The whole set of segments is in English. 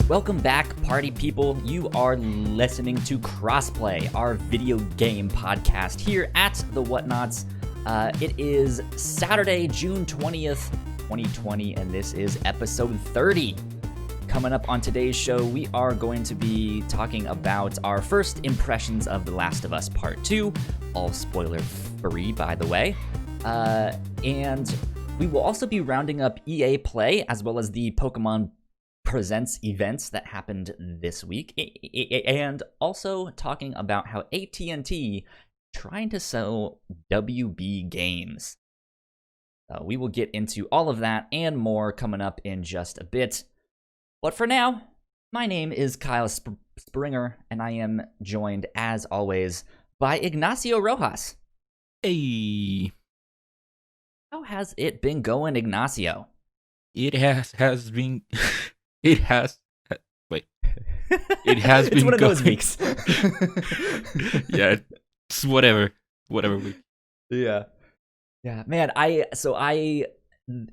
Welcome back, party people. You are listening to Crossplay, our video game podcast here at the Whatnauts. It is Saturday, June 20th, 2020, and this is episode 30. Coming up on today's show, we are going to be talking about our first impressions of The Last of Us Part 2, all spoiler-free, by the way. And we will also be rounding up EA Play, as well as the Pokemon Presents events that happened this week, and also talking about how AT&T trying to sell WB games. We will get into all of that and more coming up in just a bit. But for now, my name is Kyle Springer, and I am joined, as always, by Ignacio Rojas. Hey. How has it been going, Ignacio? It has been... It has been it's one of going. those weeks. Yeah, it's whatever week. Yeah, man.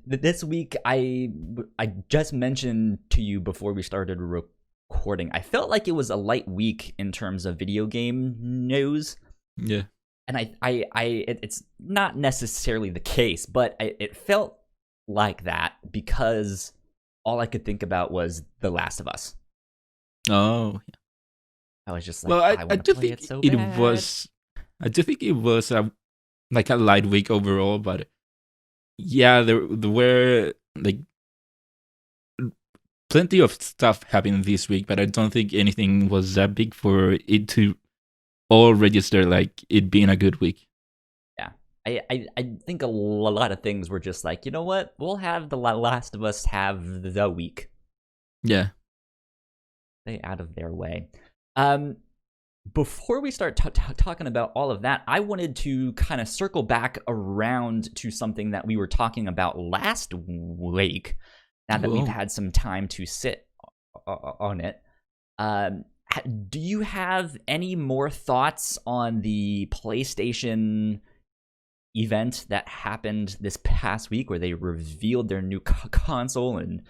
This week I just mentioned to you before we started recording. I felt like it was a light week in terms of video game news. Yeah, and it's not necessarily the case, but it felt like that because all I could think about was The Last of Us. Oh, yeah. I was just like, well, I do think it was. I do think it was a light week overall, but yeah, there were like plenty of stuff happened this week, but I don't think anything was that big for it to all register like it being a good week. I think a lot of things were just like, you know what? We'll have The Last of Us have the week. Yeah. Stay out of their way. Before we start talking about all of that, I wanted to kind of circle back around to something that we were talking about last week, now that we've had some time to sit on it. Do you have any more thoughts on the PlayStation event that happened this past week where they revealed their new console and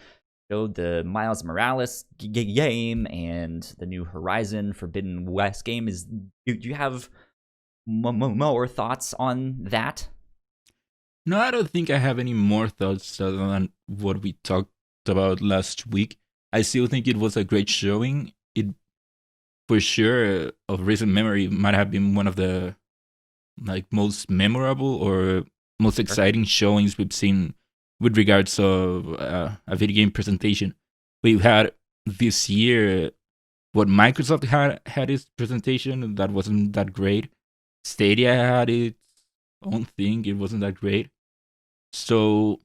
showed the Miles Morales game and the new Horizon Forbidden West game? Do you have more thoughts on that? No, I don't think I have any more thoughts other than what we talked about last week. I still think it was a great showing. It, for sure, of recent memory, might have been one of the most memorable or most exciting showings we've seen with regards of a video game presentation. We've had this year what Microsoft had its presentation that wasn't that great. Stadia had its own thing, it wasn't that great. So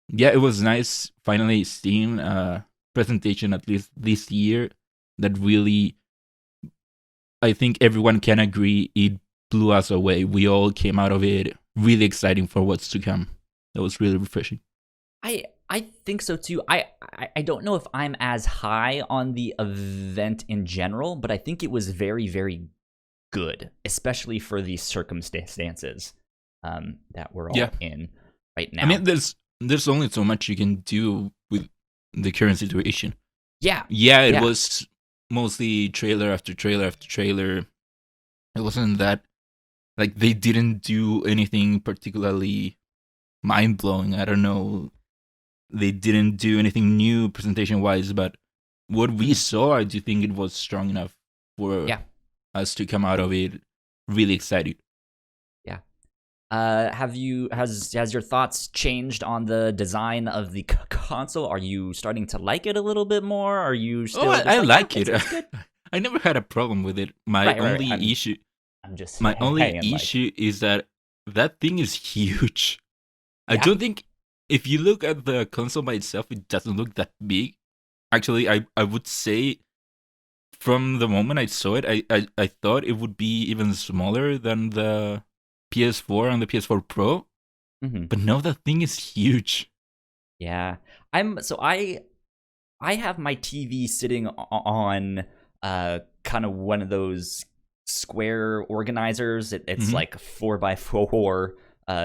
yeah, it was nice finally seeing a presentation at least this year that really, I think everyone can agree, it blew us away. We all came out of it really exciting for what's to come. That was really refreshing. I think so too. I don't know if I'm as high on the event in general, but I think it was very, very good, especially for the circumstances that we're all in right now. I mean, there's only so much you can do with the current situation. Yeah, it was mostly trailer after trailer after trailer. It wasn't that, like, they didn't do anything particularly mind-blowing. I don't know. They didn't do anything new presentation-wise, but what we saw, I do think it was strong enough for us to come out of it really excited. Yeah. Has your thoughts changed on the design of the console? Are you starting to like it a little bit more? Are you still? I like it. I never had a problem with it. My only issue. My only issue is that thing is huge. I don't think, if you look at the console by itself, it doesn't look that big. Actually, I would say from the moment I saw it, I thought it would be even smaller than the PS4 and the PS4 Pro. Mm-hmm. But no, that thing is huge. Yeah. I have my TV sitting on kind of one of those square organizers. It's like 4x4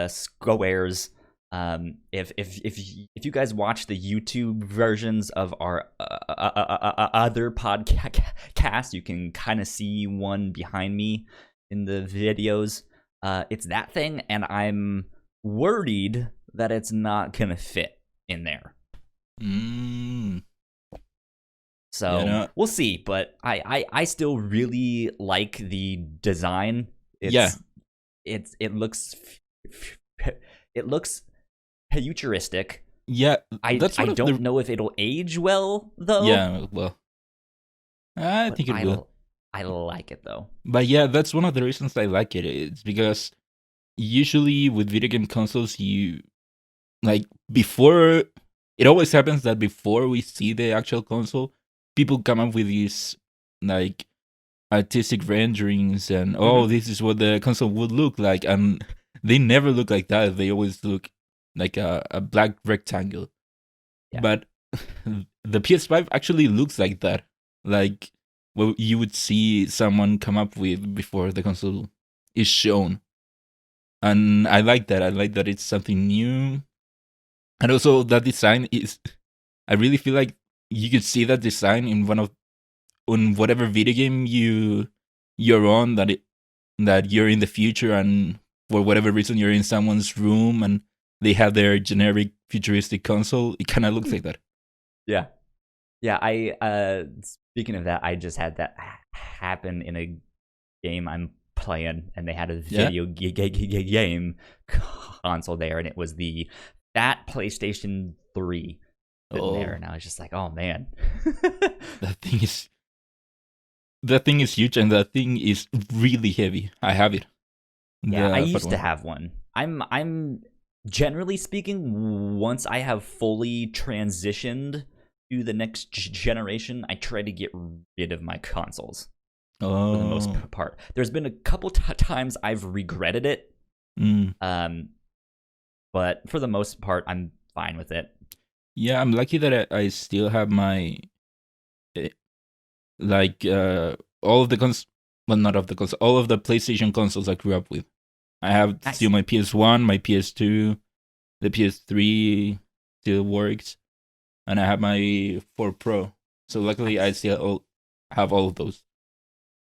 squares If you guys watch the YouTube versions of our other podcast, you can kind of see one behind me in the videos. It's that thing, and I'm worried that it's not gonna fit in there. So we'll see, but I still really like the design. It looks futuristic. Yeah, I don't know if it'll age well though. Yeah, well, I think it will. I like it though. But yeah, that's one of the reasons I like it. It's because usually with video game consoles, you like before. It always happens that before we see the actual console, people come up with these like artistic renderings and this is what the console would look like, and they never look like that. They always look like a black rectangle. Yeah. But the PS5 actually looks like that, like what you would see someone come up with before the console is shown. And I like that. I like that it's something new. And also that design is, I really feel like you could see that design in on whatever video game you're on, that you're in the future, and for whatever reason you're in someone's room and they have their generic futuristic console. It kind of looks like that. Yeah. I speaking of that, I just had that happen in a game I'm playing, and they had a video game console there, and it was the fat PlayStation 3 there, and I was just like, oh man. That thing is huge, and that thing is really heavy. I have it. Yeah, I used to have one. I'm generally speaking, once I have fully transitioned to the next generation, I try to get rid of my consoles for the most part. There's been a couple times I've regretted it, but for the most part, I'm fine with it. Yeah, I'm lucky that I still have my all of the all of the PlayStation consoles I grew up with. I have still my PS1, my PS2, the PS3 still works, and I have my 4 Pro. So luckily, I still have all of those.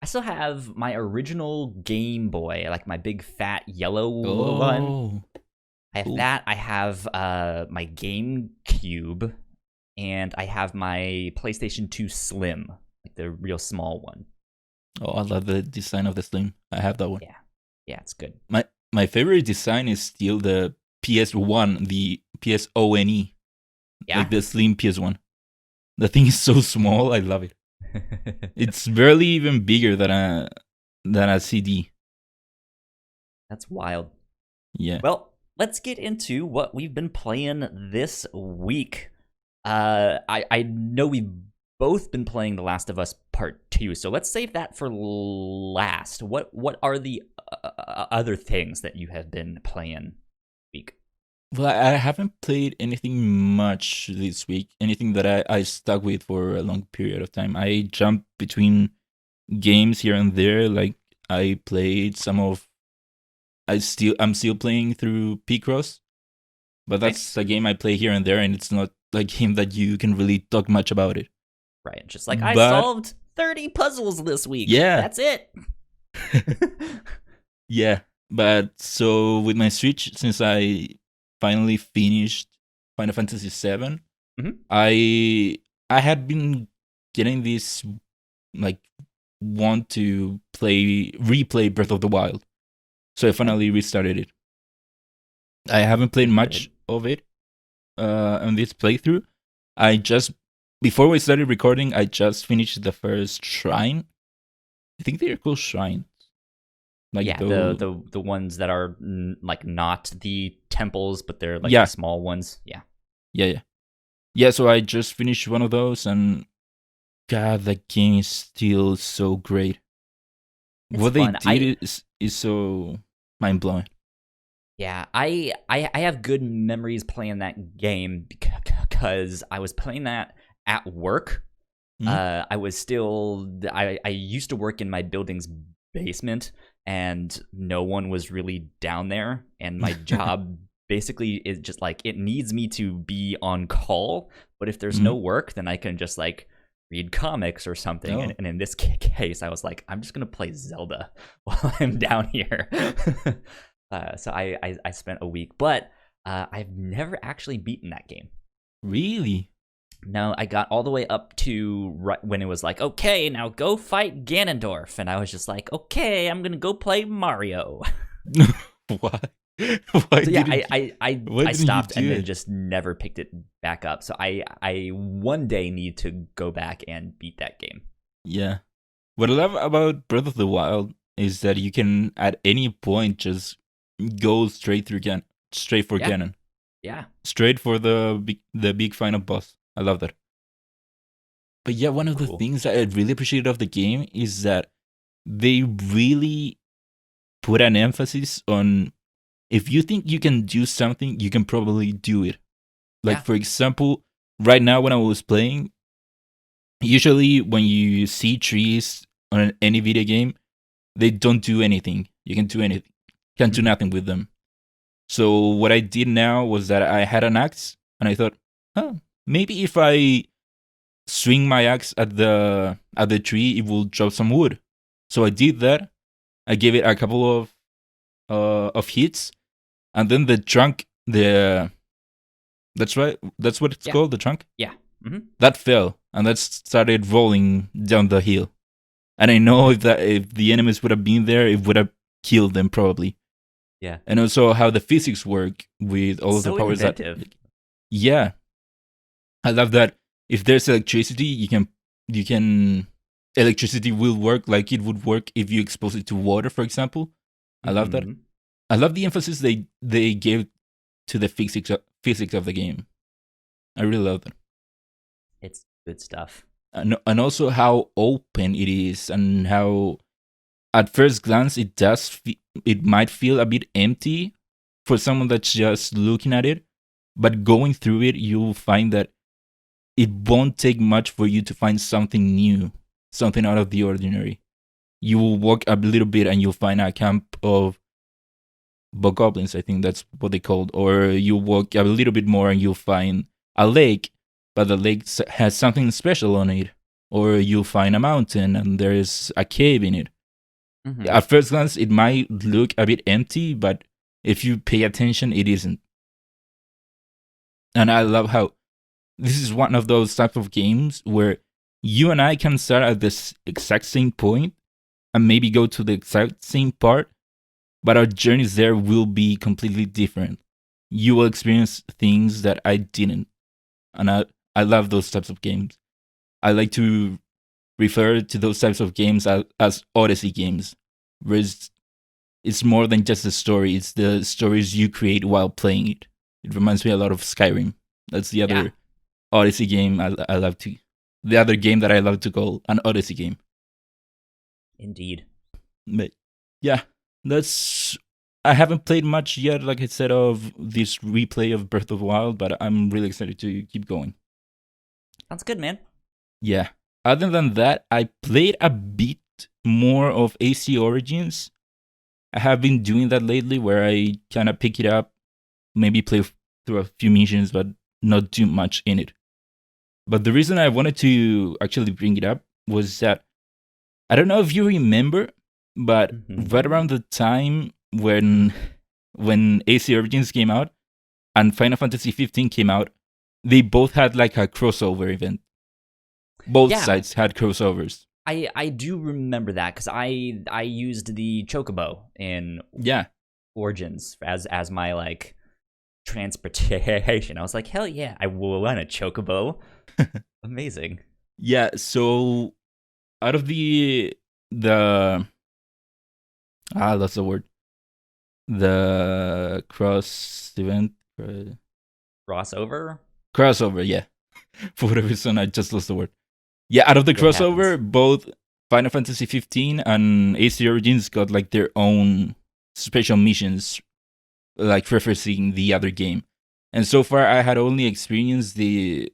I still have my original Game Boy, like my big fat yellow one. I have that. I have my GameCube, and I have my PlayStation 2 Slim, like the real small one. Oh, I love the design of the Slim. I have that one. Yeah, it's good. My favorite design is still the PS1, the PSONE. Yeah. Like the Slim PS1. The thing is so small. I love it. It's barely even bigger than a CD. That's wild. Yeah. Well, let's get into what we've been playing this week. I know we've both been playing The Last of Us Part 2, so let's save that for last. What are the other things that you have been playing this week? Well, I haven't played anything much this week. Anything that I stuck with for a long period of time. I jumped between games here and there. Like I played I'm still playing through Picross, but that's a game I play here and there, and it's not like game that you can really talk much about it. Right, just like I solved 30 puzzles this week. Yeah, that's it. Yeah, but so with my Switch, since I finally finished Final Fantasy VII, I had been getting this like want to replay Breath of the Wild, so I finally restarted it. I haven't played much of it on this playthrough. Before we started recording, I just finished the first shrine. I think they're called shrines. Like the ones that are like not the temples, but they're like the small ones. Yeah. So I just finished one of those, and God, that game is still so great. What fun. They did is so mind blowing. Yeah, I have good memories playing that game because I was playing that at work. I used to work in my building's basement, and no one was really down there, and my job basically is just like it needs me to be on call, but if there's no work, then I can just like read comics or something. And in this case, I was like, I'm just gonna play Zelda while I'm down here. So I spent a week, but I've never actually beaten that game. Really? No, I got all the way up to right when it was like, okay, now go fight Ganondorf, and I was just like, okay, I'm gonna go play Mario. Why? Why so yeah, I stopped and then just never picked it back up. So I one day need to go back and beat that game. Yeah. What I love about Breath of the Wild is that you can at any point just go straight for Ganon. Yeah. Straight for the big final boss. I love that. But yeah, one of the things that I really appreciated of the game is that they really put an emphasis on if you think you can do something, you can probably do it. Like, for example, right now when I was playing, usually when you see trees on any video game, they don't do anything. You can do anything. Can't do nothing with them. So what I did now was that I had an axe, and I thought, maybe if I swing my axe at the tree, it will drop some wood. So I did that. I gave it a couple of hits, and then the trunk, that's right, that's what it's called, the trunk. Yeah. That fell, and that started rolling down the hill. And I know if the enemies would have been there, it would have killed them probably. Yeah. And also how the physics work with all of the powers inventive. Yeah. I love that if there's electricity, you can electricity will work like it would work if you expose it to water, for example. I love that. I love the emphasis they gave to the physics of the game. I really love that. It's good stuff. And also how open it is, and how at first glance it might feel a bit empty for someone that's just looking at it, but going through it, you'll find that it won't take much for you to find something new, something out of the ordinary. You will walk a little bit and you'll find a camp of bokoblins, I think that's what they called, or you walk a little bit more and you'll find a lake, but the lake has something special on it, or you'll find a mountain and there's a cave in it. At first glance, it might look a bit empty, but if you pay attention, it isn't. And I love how this is one of those type of games where you and I can start at this exact same point and maybe go to the exact same part, but our journeys there will be completely different. You will experience things that I didn't. And I love those types of games. I like to refer to those types of games as Odyssey games, where it's more than just the story, it's the stories you create while playing it. It reminds me a lot of Skyrim. That's the other Odyssey game I love to. The other game that I love to call an Odyssey game. Indeed. But yeah, I haven't played much yet, like I said, of this replay of Breath of the Wild, but I'm really excited to keep going. Sounds good, man. Yeah. Other than that, I played a bit more of AC Origins. I have been doing that lately, where I kind of pick it up, maybe play through a few missions, but not do much in it. But the reason I wanted to actually bring it up was that, I don't know if you remember, but right around the time when AC Origins came out and Final Fantasy 15 came out, they both had like a crossover event. Both sides had crossovers. I do remember that because I used the Chocobo in Origins as my like transportation. I was like, hell yeah, I will run a Chocobo. Amazing. Yeah, so out of the that's the word. The cross event. Crossover, yeah. For whatever reason, I just lost the word. Yeah, out of the crossover, both Final Fantasy 15 and AC Origins got like their own special missions, like referencing the other game. And so far, I had only experienced the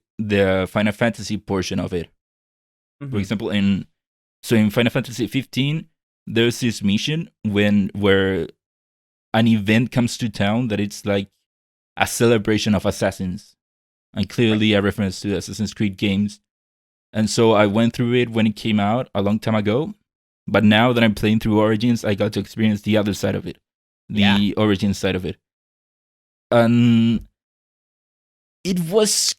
Final Fantasy portion of it. For example, in Final Fantasy 15, there's this mission where an event comes to town that it's like a celebration of assassins, and clearly a reference to Assassin's Creed games. And so I went through it when it came out a long time ago. But now that I'm playing through Origins, I got to experience the other side of it, the Origins side of it. And it was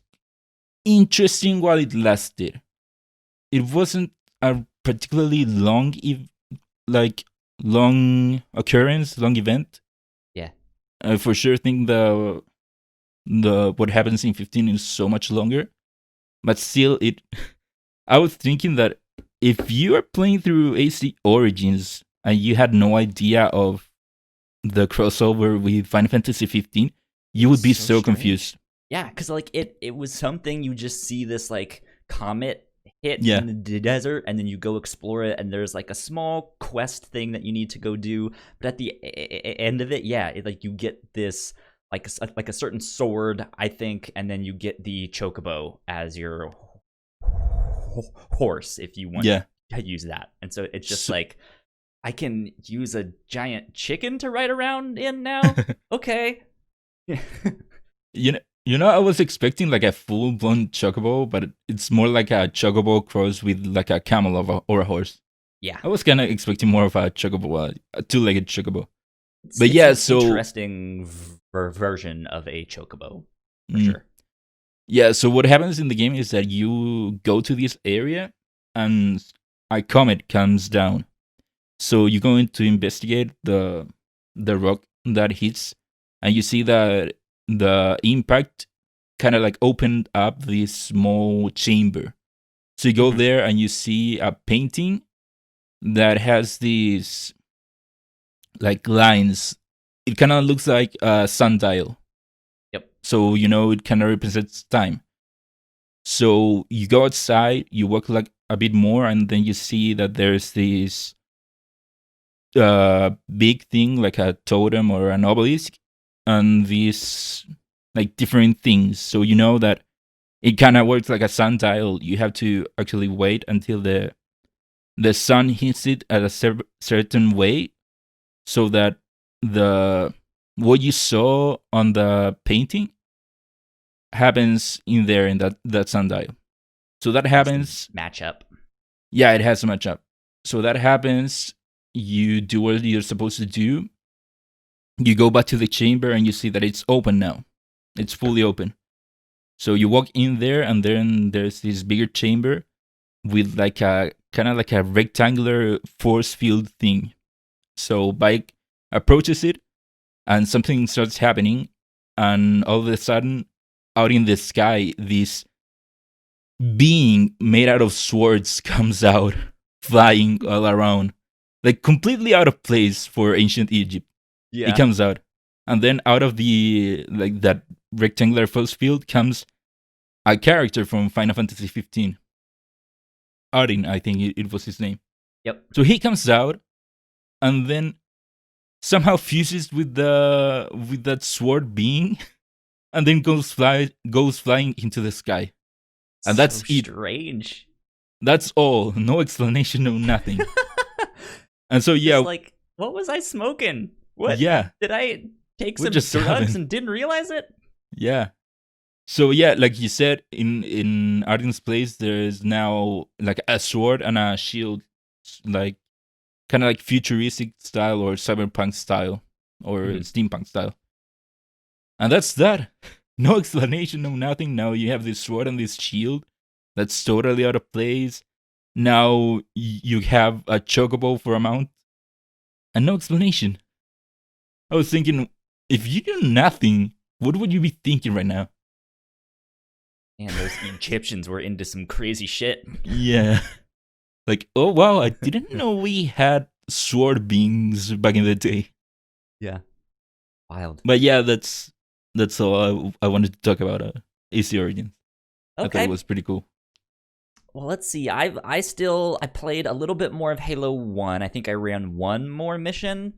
interesting while it lasted. It wasn't a particularly long occurrence, long event. Yeah. I for sure think the what happens in 15 is so much longer. But still, I was thinking that if you are playing through AC Origins and you had no idea of the crossover with Final Fantasy 15, you would be so confused. Yeah, because like it was something you just see this like comet hit in the desert, and then you go explore it, and there's like a small quest thing that you need to go do. But at the end of it, like you get this like a certain sword, I think, and then you get the chocobo as your horse if you want to use that. And so it's just like, I can use a giant chicken to ride around in now. Okay. You know, I was expecting like a full-blown chocobo, but it's more like a chocobo cross with like a camel or a horse. Yeah, I was kind of expecting more of a chocobo, a two-legged chocobo. But it's an interesting version of a chocobo for sure. Yeah, so what happens in the game is that you go to this area and a comet comes down. So you're going to investigate the rock that hits, and you see that the impact kind of like opened up this small chamber. So you go there and you see a painting that has these like lines. It kind of looks like a sundial. So, you know, it kind of represents time. So you go outside, you walk like a bit more, and then you see that there's this big thing, like a totem or an obelisk, and these like different things. So you know that it kind of works like a sundial. You have to actually wait until the sun hits it at a certain way, so that what you saw on the painting happens in there in that sundial. So that happens. Match up. Yeah, it has to match up. So that happens. You do what you're supposed to do. You go back to the chamber and you see that it's open now. It's fully open. So you walk in there, and then there's this bigger chamber with like a kind of like a rectangular force field thing. So Bike approaches it, and something starts happening, and all of a sudden, out in the sky, this being made out of swords comes out, flying all around, like completely out of place for ancient Egypt. Yeah. It comes out, and then out of the like that rectangular force field comes a character from Final Fantasy 15. Arin, I think it was his name. Yep. So he comes out, and then somehow fuses with that sword being, and then goes flying into the sky. And so that's strange. That's all. No explanation, no nothing. And so yeah, like, what was I smoking? What? Yeah. Did I take some drugs and didn't realize it? Yeah. So yeah, like you said, in Arden's place, there's now like a sword and a shield, like kind of like futuristic style or cyberpunk style or steampunk style. And that's that. No explanation, no nothing. Now you have this sword and this shield that's totally out of place. Now you have a chocobo for a mount, and no explanation. I was thinking, if you do nothing, what would you be thinking right now? Man, those Egyptians were into some crazy shit. Yeah. Like, oh wow, I didn't know we had sword beings back in the day. Yeah. Wild. But yeah, that's all I wanted to talk about AC Origins. Okay. I thought it was pretty cool. Well, let's see. I played a little bit more of Halo 1. I think I ran one more mission.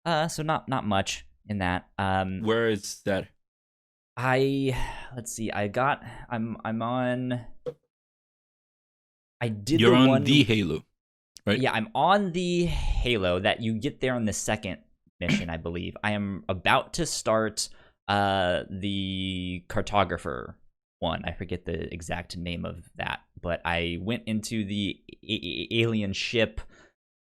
So not much in that. Where is that? Let's see. I'm on. I did. You're on the Halo, right? Yeah, I'm on the Halo that you get there on the second mission, I believe. I am about to start the cartographer one. I forget the exact name of that, but I went into the alien ship.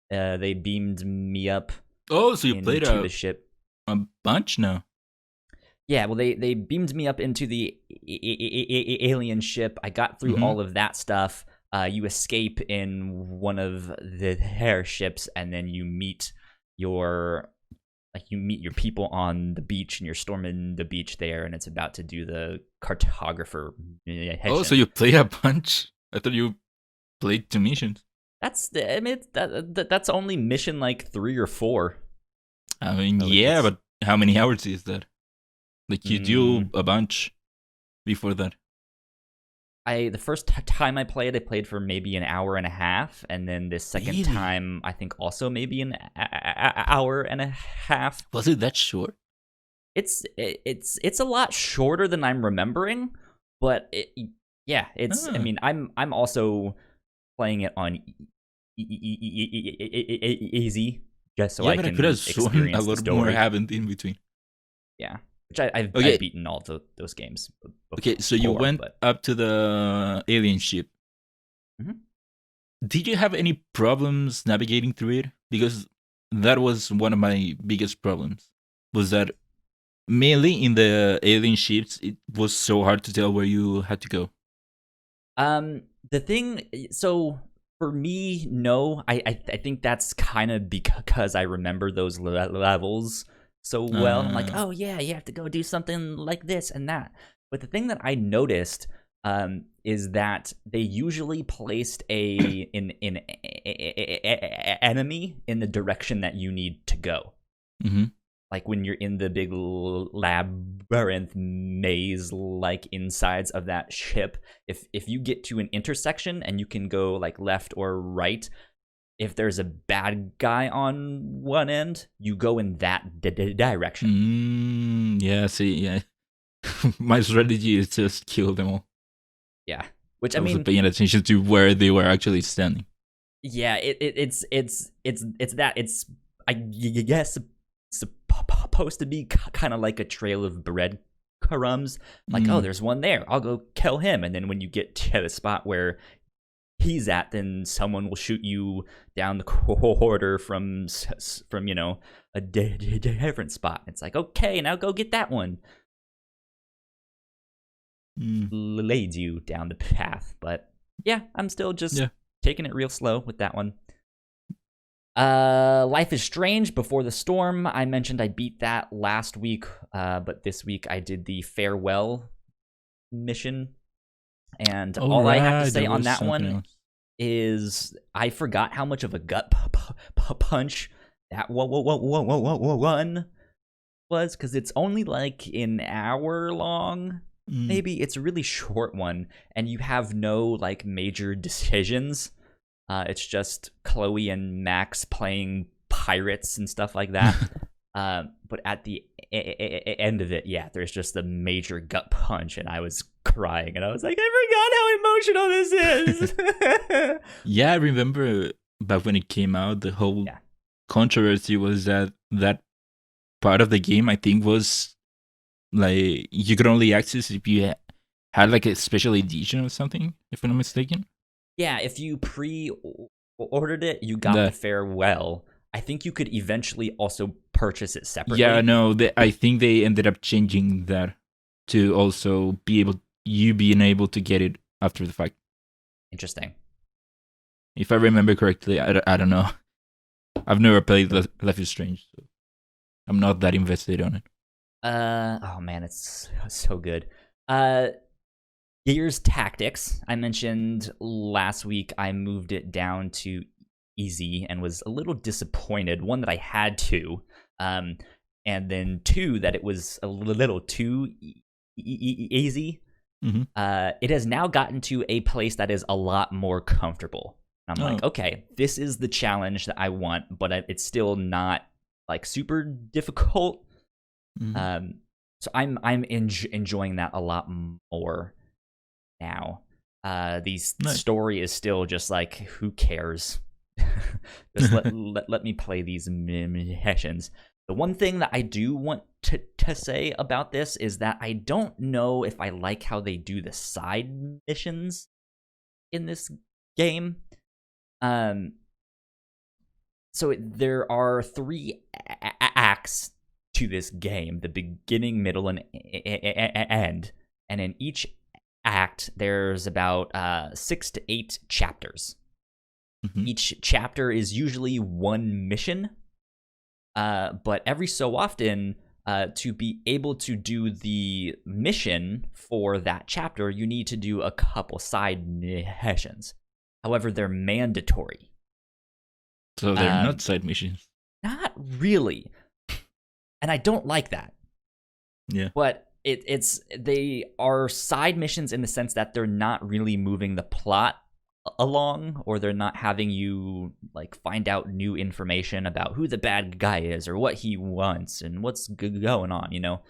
They beamed me up. Oh, so you played into the ship a bunch now? Yeah, well, they beamed me up into the alien ship. I got through all of that stuff. You escape in one of their ships, and then you meet your people on the beach, and you're storming the beach there, and it's about to do the cartographer mission. Oh, so you play a bunch? I thought you played 2 missions. That's only mission like 3 or 4. I mean, yeah, but how many hours is that? Like, you do a bunch before that. The first time I played for maybe an hour and a half, and then the second time I think also maybe an hour and a half. Was it that short? It's a lot shorter than I'm remembering, but I mean, I'm also playing it on easy just so I can experience a little more happened in between. Yeah. Which I've beaten all those games before. Okay, so you went up to the alien ship. Mm-hmm. Did you have any problems navigating through it? Because that was one of my biggest problems. Was that mainly in the alien ships, it was so hard to tell where you had to go. So for me, no. I think that's kind of because I remember those levels so well. I'm like, oh yeah, you have to go do something like this and that. But the thing that I noticed is that they usually placed an enemy in the direction that you need to go. Mm-hmm. Like when you're in the big labyrinth maze, like insides of that ship, if you get to an intersection and you can go like left or right, if there's a bad guy on one end, you go in that direction. Yeah, see, yeah. My strategy is just kill them all. Yeah, which I mean, paying attention to where they were actually standing. Yeah, it's that. It's, I guess, supposed to be kind of like a trail of breadcrumbs. Like, oh, there's one there. I'll go kill him, and then when you get to the spot where he's at, then someone will shoot you down the corridor from a different spot. It's like, okay, now go get that one. Leads you down the path. But yeah, I'm still just taking it real slow with that one. Life is Strange Before the Storm. I mentioned I beat that last week, but this week I did the farewell mission. And all I have to say on that one is I forgot how much of a gut punch that one was, because it's only like an hour long. Maybe it's a really short one, and you have no like major decisions. It's just Chloe and Max playing pirates and stuff like that. But at the end of it, yeah, there's just a major gut punch, and I was crying, and I was like, I forgot how emotional this is. Yeah, I remember back when it came out, the whole controversy was that part of the game, I think, was like you could only access if you had like a special edition or something, if I'm not mistaken. Yeah, if you pre-ordered it, you got the farewell. I think you could eventually also purchase it separately. Yeah, no, I think they ended up changing that to also being able to get it after the fact. Interesting. If I remember correctly, I don't know. I've never played Life is Strange, so I'm not that invested on it. Oh man, it's so good. Gears Tactics. I mentioned last week I moved it down to easy and was a little disappointed. One, that I had to, and then two, that it was a little too easy. It has now gotten to a place that is a lot more comfortable. I'm like, okay, this is the challenge that I want, but it's still not like super difficult. So I'm enjoying that a lot more now. The story is still just like, who cares? Just let me play these missions. The one thing that I do want to say about this is that I don't know if I like how they do the side missions in this game. So there are 3 acts to this game: the beginning, middle, and end. And in each act, there's about 6 to 8 chapters. Mhm. Each chapter is usually one mission, but every so often, to be able to do the mission for that chapter, you need to do a couple side missions. However, they're mandatory. So they're not side missions. Not really. And I don't like that. Yeah. But they are side missions in the sense that they're not really moving the plot along, or they're not having you like find out new information about who the bad guy is or what he wants and what's going on, you know.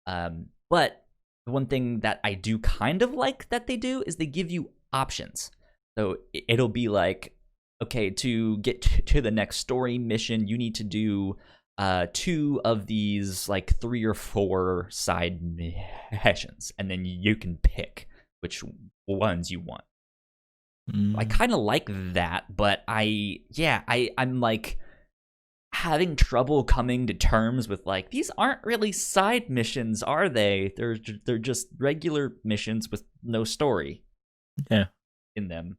But the one thing that I do kind of like that they do is they give you options. So it'll be like, okay, to get to the next story mission, you need to do 2 of these like 3 or 4 side missions, and then you can pick which ones you want. I kind of like that, but I'm like having trouble coming to terms with like, these aren't really side missions, are they? They're just regular missions with no story. Yeah. In them.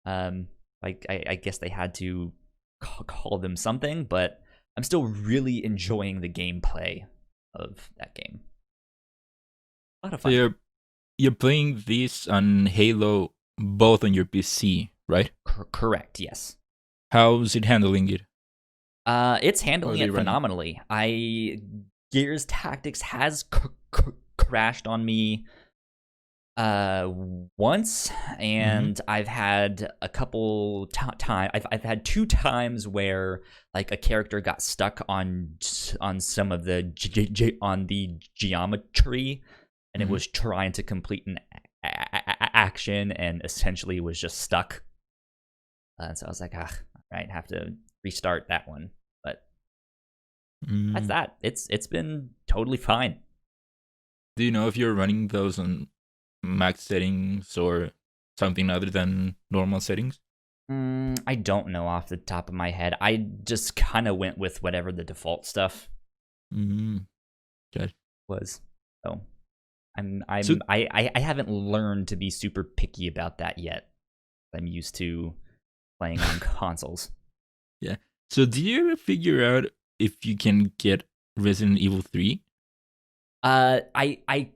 Like I guess they had to call them something, but I'm still really enjoying the gameplay of that game. A lot of fun. So you're playing this on Halo both on your PC, right? Correct, yes. How's it handling it? It's handling it phenomenally. Gears Tactics has crashed on me once, and I've had a couple times. I've had 2 times where like a character got stuck on some of the geometry, and it was trying to complete an action and essentially was just stuck. So I was like, right, have to restart that one. But that's that. It's been totally fine. Do you know if you're running those on max settings or something other than normal settings? I don't know off the top of my head. I just kind of went with whatever the default stuff was. So I haven't learned to be super picky about that yet. I'm used to playing on consoles. Yeah. So do you ever figure out if you can get Resident Evil 3? I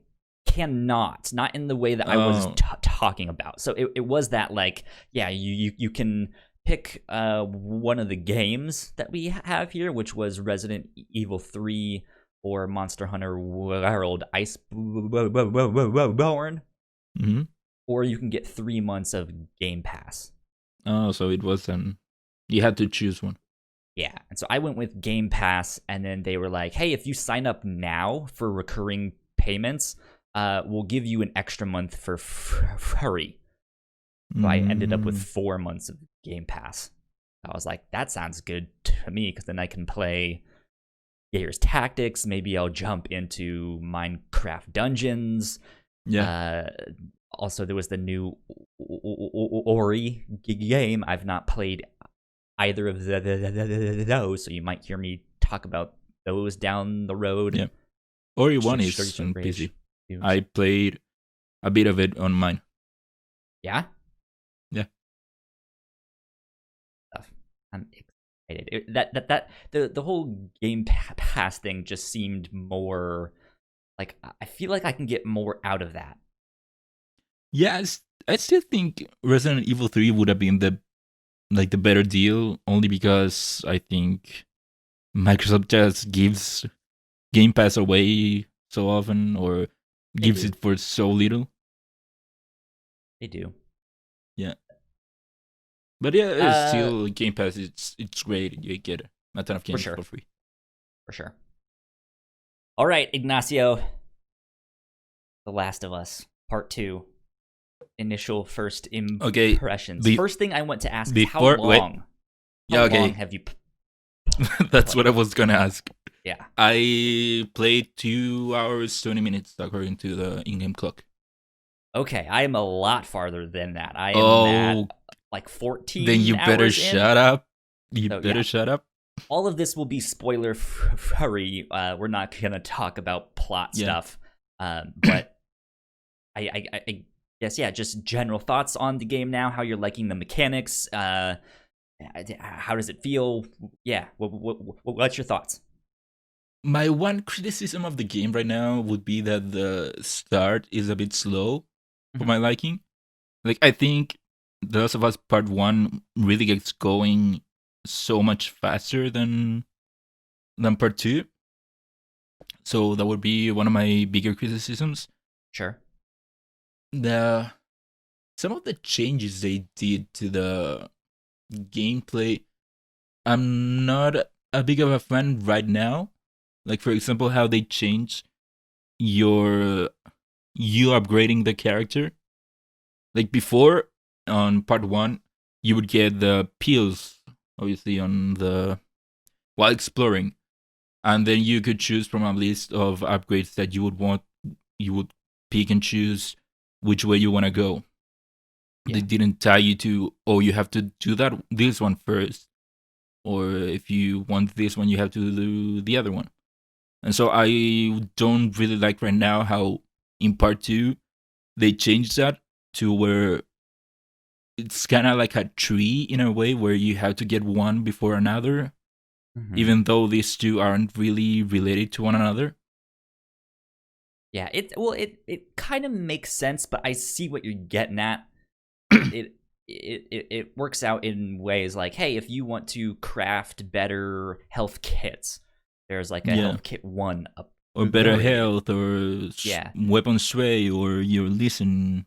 cannot, not in the way that I was talking about. So it was that like, yeah, you can pick one of the games that we have here, which was Resident Evil 3 or Monster Hunter World Iceborne, or you can get 3 months of Game Pass. Oh, so it wasn't. You had to choose one. Yeah, and so I went with Game Pass, and then they were like, hey, if you sign up now for recurring payments, we'll give you an extra month for free. So I ended up with 4 months of Game Pass. I was like, that sounds good to me, because then I can play Gears Tactics. Maybe I'll jump into Minecraft Dungeons. Yeah. Also, there was the new Ori game. I've not played either of those, so you might hear me talk about those down the road. Yeah. Ori 1 is on PC. I played a bit of it on mine. Yeah? Yeah. I'm excited. The whole Game Pass thing just seemed more like, I feel like I can get more out of that. Yeah, I still think Resident Evil 3 would have been the better deal, only because I think Microsoft just gives Game Pass away so often, or gives it for so little. They do. Yeah. But yeah, it's still Game Pass. It's great. You get a ton of games for free. For sure. All right, Ignacio. The Last of Us, Part 2. Initial first impressions. First thing I want to ask is how long? How long have you? That's what I was gonna ask. Yeah. I played 2 hours 20 minutes according to the in-game clock. Okay, I am a lot farther than that. I am at Oh, like then 14 you better hours in. shut up. You So better yeah, shut up. all of this will be spoiler free. We're not gonna talk about plot Yeah. stuff, but I guess yeah, just general thoughts on the game now. How you're liking the mechanics? How does it feel? Yeah, what's your thoughts? My one criticism of the game right now would be that the start is a bit slow for Mhm. my liking. Like, I think The Last of Us Part 1 really gets going so much faster than Part 2. So that would be one of my bigger criticisms. Sure. The Some of the changes they did to the gameplay, I'm not a big of a fan right now. Like, for example, how they change your you upgrading the character. Like, before, on part 1, you would get the pills, obviously, on the while exploring, and then you could choose from a list of upgrades that you would want. You would pick and choose which way you want to go. They Yeah. didn't tie you to, oh, you have to do this one first, or if you want this one, you have to do the other one. And so I don't really like right now how in part 2 they changed that to where it's kind of like a tree in a way, where you have to get one before another, Mhm. even though these two aren't really related to one another. Yeah, it kind of makes sense, but I see what you're getting at. It works out in ways like, hey, if you want to craft better health kits, there's like a Yeah. health kit 1 Or better upgrade. health, or Yeah. weapon sway, or your listen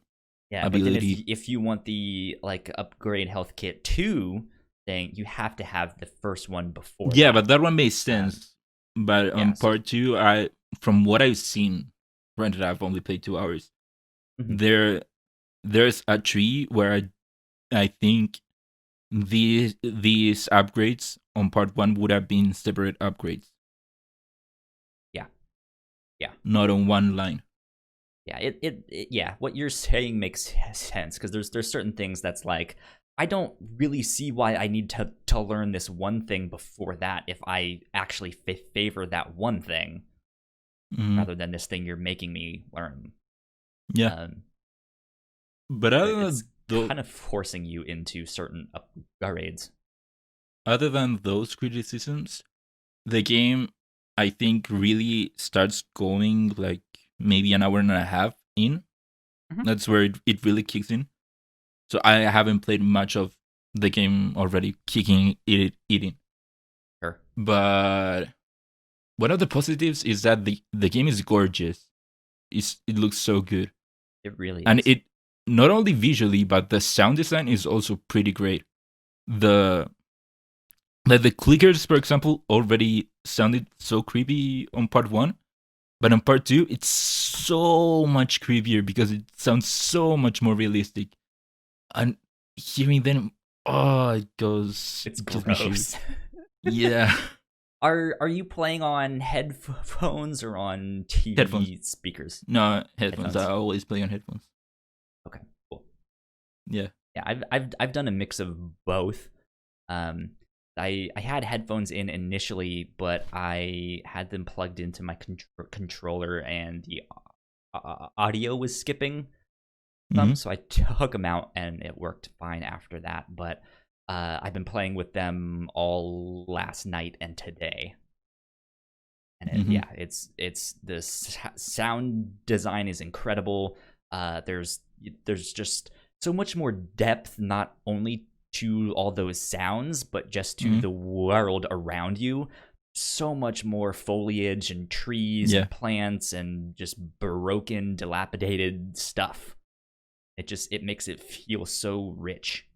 Yeah, but then ability. if you want the like upgrade health kit 2, then you have to have the first one before Yeah, that. but that one makes Um, sense. But yeah, on so part 2, I from what I've seen, granted I've only played 2 hours, mhm. there's a tree where I think these upgrades on part 1 would have been separate upgrades, Yeah. Yeah. not on one line. Yeah, yeah, what you're saying makes sense because there's certain things that's like I don't really see why I need to learn this one thing before that if I actually favor that one thing Hmm. rather than this thing you're making me learn. Yeah, Um, but it's kind of forcing you into certain upgrades. other than those criticisms, the game, I think, really starts going like maybe an hour and a half in. Mhm. That's where it really kicks in. So I haven't played much of the game already, kicking it in. Sure, But one of the positives is that the game is gorgeous. It looks so good, it really and is. it not only visually, but the sound design is also pretty great. The the clickers, for example, already sounded so creepy on part 1, but on part 2, it's so much creepier because it sounds so much more realistic. And hearing them, oh, It's it gives me shivers. gross. Yeah. Are you playing on headphones or on Headphones. TV speakers? No, headphones. I Headphones. always play on headphones. Okay, cool. Yeah. Yeah, I've done a mix of both. Um, I had headphones in initially, but I had them plugged into my controller, and the audio was skipping Hmm. some, so I took them out, and it worked fine after that. But I've been playing with them all last night and today, and Hmm. yeah, it's the sound design is incredible. There's just so much more depth, not only to all those sounds, but just to Hmm. the world around you. So much more foliage and trees Yeah. and plants and just broken, dilapidated stuff. It makes it feel so rich.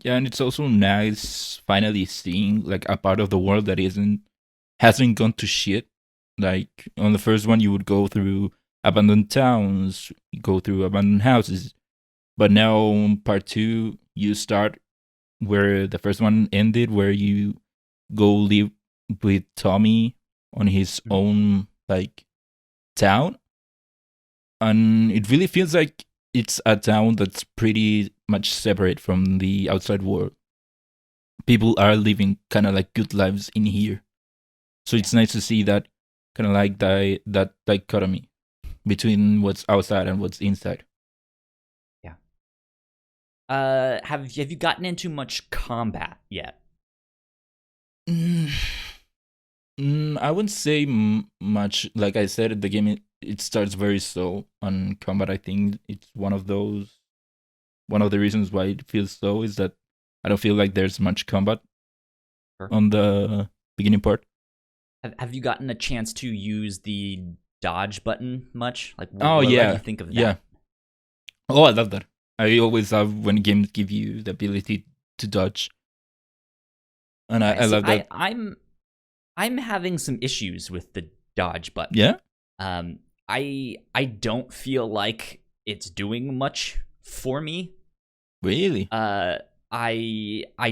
Yeah, and it's also nice finally seeing like a part of the world that hasn't gone to shit. Like on the first one, you would go through abandoned towns, you go through abandoned houses, but now on part 2, you start where the first one ended, where you go live with Tommy on his own like town, and it really feels like it's a town that's pretty much separate from the outside world. People are living kind of like good lives in here, so it's nice to see that kind of like that dichotomy between what's outside and what's inside. Yeah. Have you gotten into much combat yet? I wouldn't say much. Like I said, the game it starts very slow on combat. I think it's one of the reasons why it feels slow is that I don't feel like there's much combat on the beginning part. Have you gotten a chance to use the dodge button much? Like, what do you think of that? Yeah. Oh, I love that. I always love when games give you the ability to dodge, and I love that. I'm having some issues with the dodge button. Yeah. I don't feel like it's doing much for me. Really? I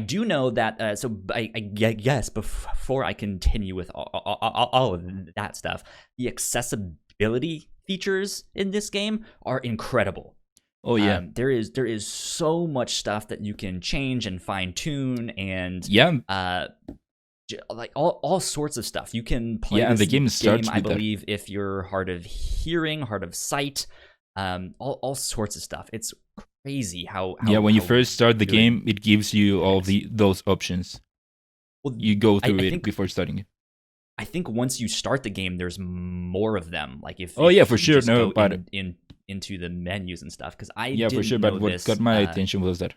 do know that. So I guess before I continue with all of that stuff, the accessibility features in this game are incredible. Oh yeah. There is so much stuff that you can change and fine tune, and like all sorts of stuff. You can play and the game starts I believe, if you're hard of hearing, hard of sight, all sorts of stuff. It's crazy how when you first start the game, it gives you all those options. Well, you go through it before starting it. I think once you start the game, there's more of them. Like if for sure, no, but into the menus and stuff, because for sure. But what got my attention was that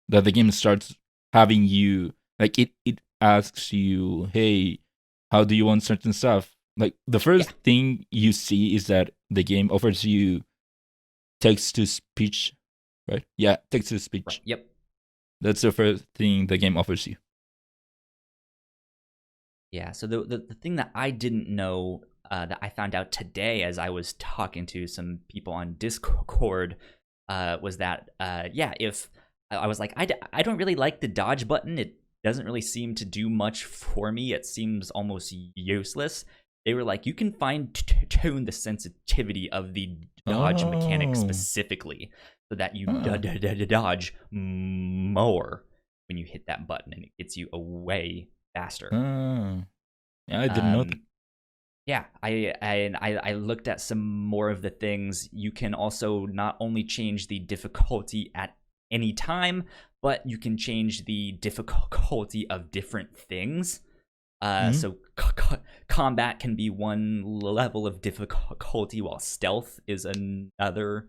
the game starts having you like it asks you, hey, how do you want certain stuff? Like the first thing you see is that the game offers you text to speech, right? Yeah, text to speech. Right. Yep. That's the first thing the game offers you. Yeah, so the thing that I didn't know that I found out today as I was talking to some people on Discord was that, if I was like, I don't really like the dodge button. It doesn't really seem to do much for me. It seems almost useless. They were like, you can fine-tune the sensitivity of the dodge mechanic specifically so that you dodge more when you hit that button, and it gets you away faster. Yeah, I didn't know that. Yeah, I looked at some more of the things. You can also not only change the difficulty at any time, but you can change the difficulty of different things. So combat can be one level of difficulty, while stealth is another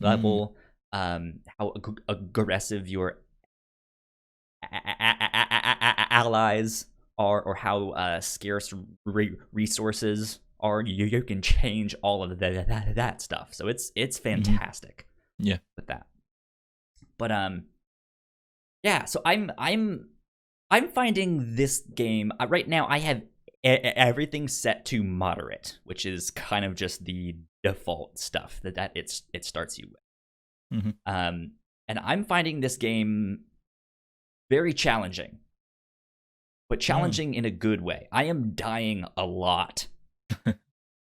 level. How aggressive your allies are, or how scarce resources are, you can change all of that stuff. So it's fantastic. Yeah, with that. But so I'm finding this game right now. I have everything set to moderate, which is kind of just the default stuff that it starts you with. And I'm finding this game very challenging, but challenging in a good way. I am dying a lot.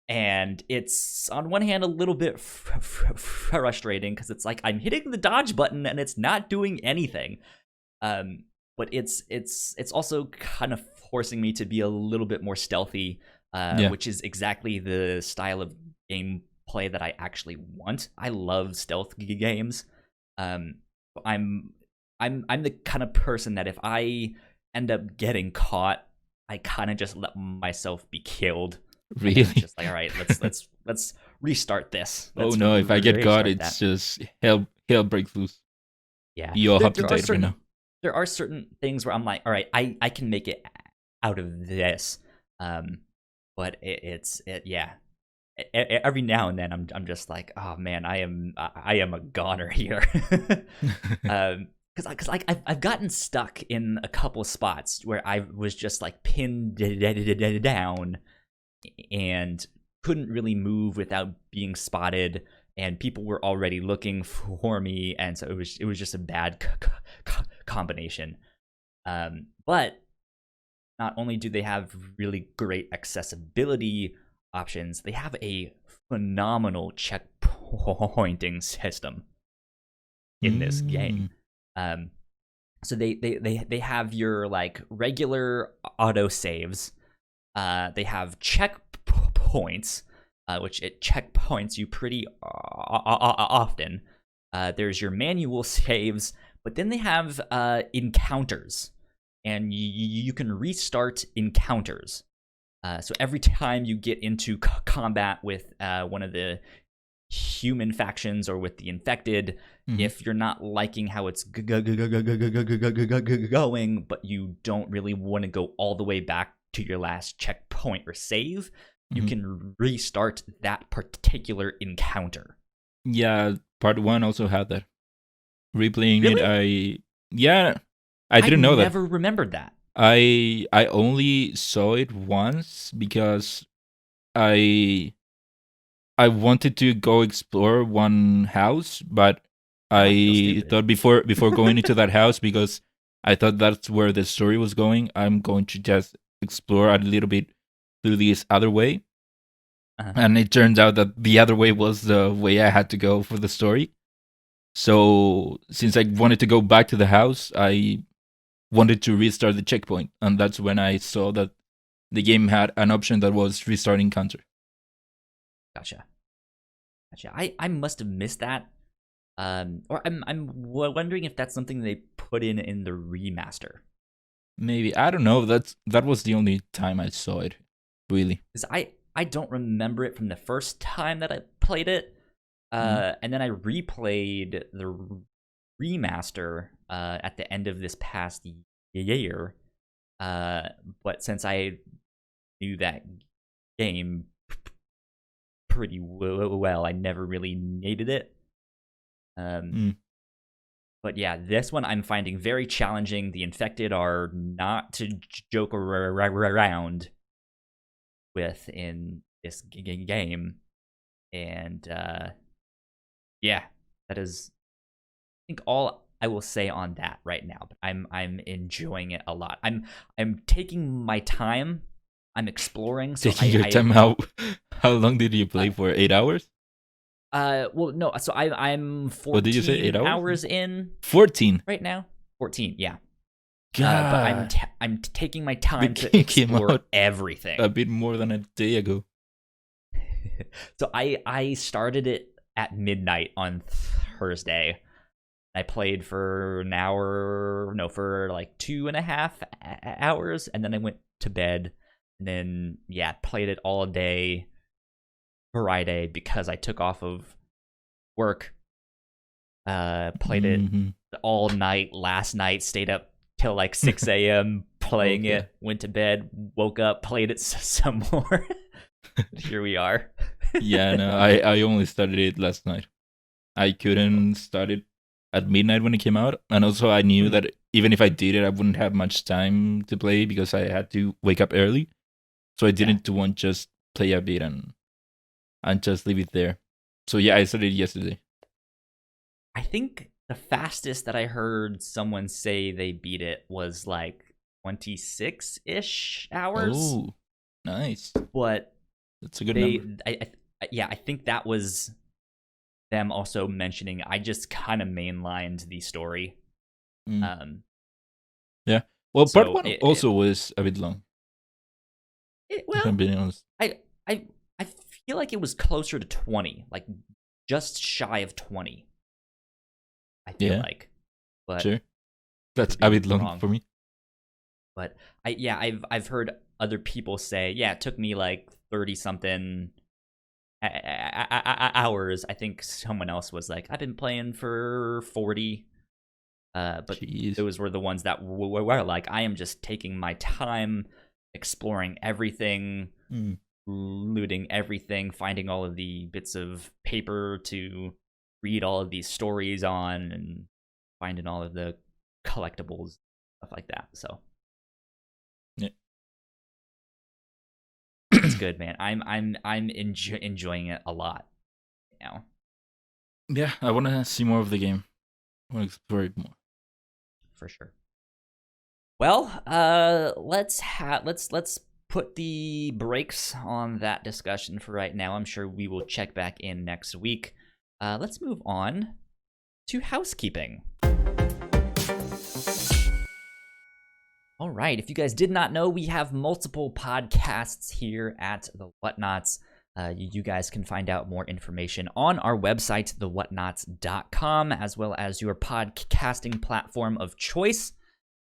And it's, on one hand, a little bit frustrating, because it's like I'm hitting the dodge button and it's not doing anything. But it's also kind of forcing me to be a little bit more stealthy, which is exactly the style of gameplay that I actually want. I love stealth games. I'm the kind of person that if I end up getting caught, I kind of just let myself be killed. Really? Just like, all right, let's restart this. If I get caught, it's just hell breaks loose. Yeah, you're up to date right now. There are certain things where I'm like, all right, I can make it out of this, but every now and then I'm just like, oh man, I am a goner here. Because I've gotten stuck in a couple spots where I was just like pinned down and couldn't really move without being spotted, and people were already looking for me, and so it was just a bad combination. But not only do they have really great accessibility options, they have a phenomenal checkpointing system in this game. So they have your like regular auto saves. They have checkpoints, which it checkpoints you pretty often. There's your manual saves, but then they have encounters, and you can restart encounters. So every time you get into combat with one of the human factions or with the infected, if you're not liking how it's going, but you don't really want to go all the way back to your last checkpoint or save, you can restart that particular encounter. Yeah, part 1 also had that. Replaying Really? I didn't know that. I never remembered that. I only saw it once because I wanted to go explore one house, but I thought before going into that house, because I thought that's where the story was going, I'm going to just explore a little bit through this other way. And it turns out that the other way was the way I had to go for the story. So since I wanted to go back to the house, I wanted to restart the checkpoint, and that's when I saw that the game had an option that was restart encounter. Gotcha. I must have missed that, or I'm wondering if that's something they put in the remaster. Maybe, I don't know. That was the only time I saw it, really. Because I don't remember it from the first time that I played it, and then I replayed the remaster at the end of this past year. But since I knew that game pretty well, I never really needed it. But yeah, this one I'm finding very challenging. The infected are not to joke around with in this game, and yeah, that is, I think, all I will say on that right now. But I'm enjoying it a lot. I'm taking my time. I'm exploring. So taking your time. How long did you play for? 8 hours? Well, no. So I'm 14 what did you say, 8 hours in. 14 right now. 14, yeah. God. But I'm taking my time to explore everything. A bit more than a day ago. So I started it at midnight on Thursday. I played for an hour, no, for like 2.5 hours, and then I went to bed. And then, yeah, played it all day Friday because I took off of work. Played it all night last night, stayed up till like 6 a.m. playing it, went to bed, woke up, played it some more. Here we are. Yeah, no, I only started it last night. I couldn't start it at midnight when it came out. And also I knew that even if I did it, I wouldn't have much time to play because I had to wake up early. So I didn't want just play a bit and just leave it there. So yeah, I started yesterday. I think the fastest that I heard someone say they beat it was like 26-ish hours. Oh, nice. But that's a good number. I think that was them also mentioning I just kind of mainlined the story. Yeah. Well, part 1 also was a bit long. Well, I'm being honest. I feel like it was closer to 20, like just shy of 20. I feel like, but sure, that's a bit long for me. But I've heard other people say, yeah, it took me like 30 something hours. I think someone else was like, I've been playing for 40. But Jeez. Those were the ones that were like, I am just taking my time, exploring everything, looting everything, finding all of the bits of paper to read all of these stories on, and finding all of the collectibles, stuff like that. So yeah, it's good, man. I'm enjoying it a lot now. Yeah, I want to see more of the game. I want to explore it more. For sure. Well, let's put the brakes on that discussion for right now. I'm sure we will check back in next week. Let's move on to housekeeping. All right, if you guys did not know, we have multiple podcasts here at the Whatnauts. You guys can find out more information on our website, thewhatnauts.com, as well as your podcasting platform of choice.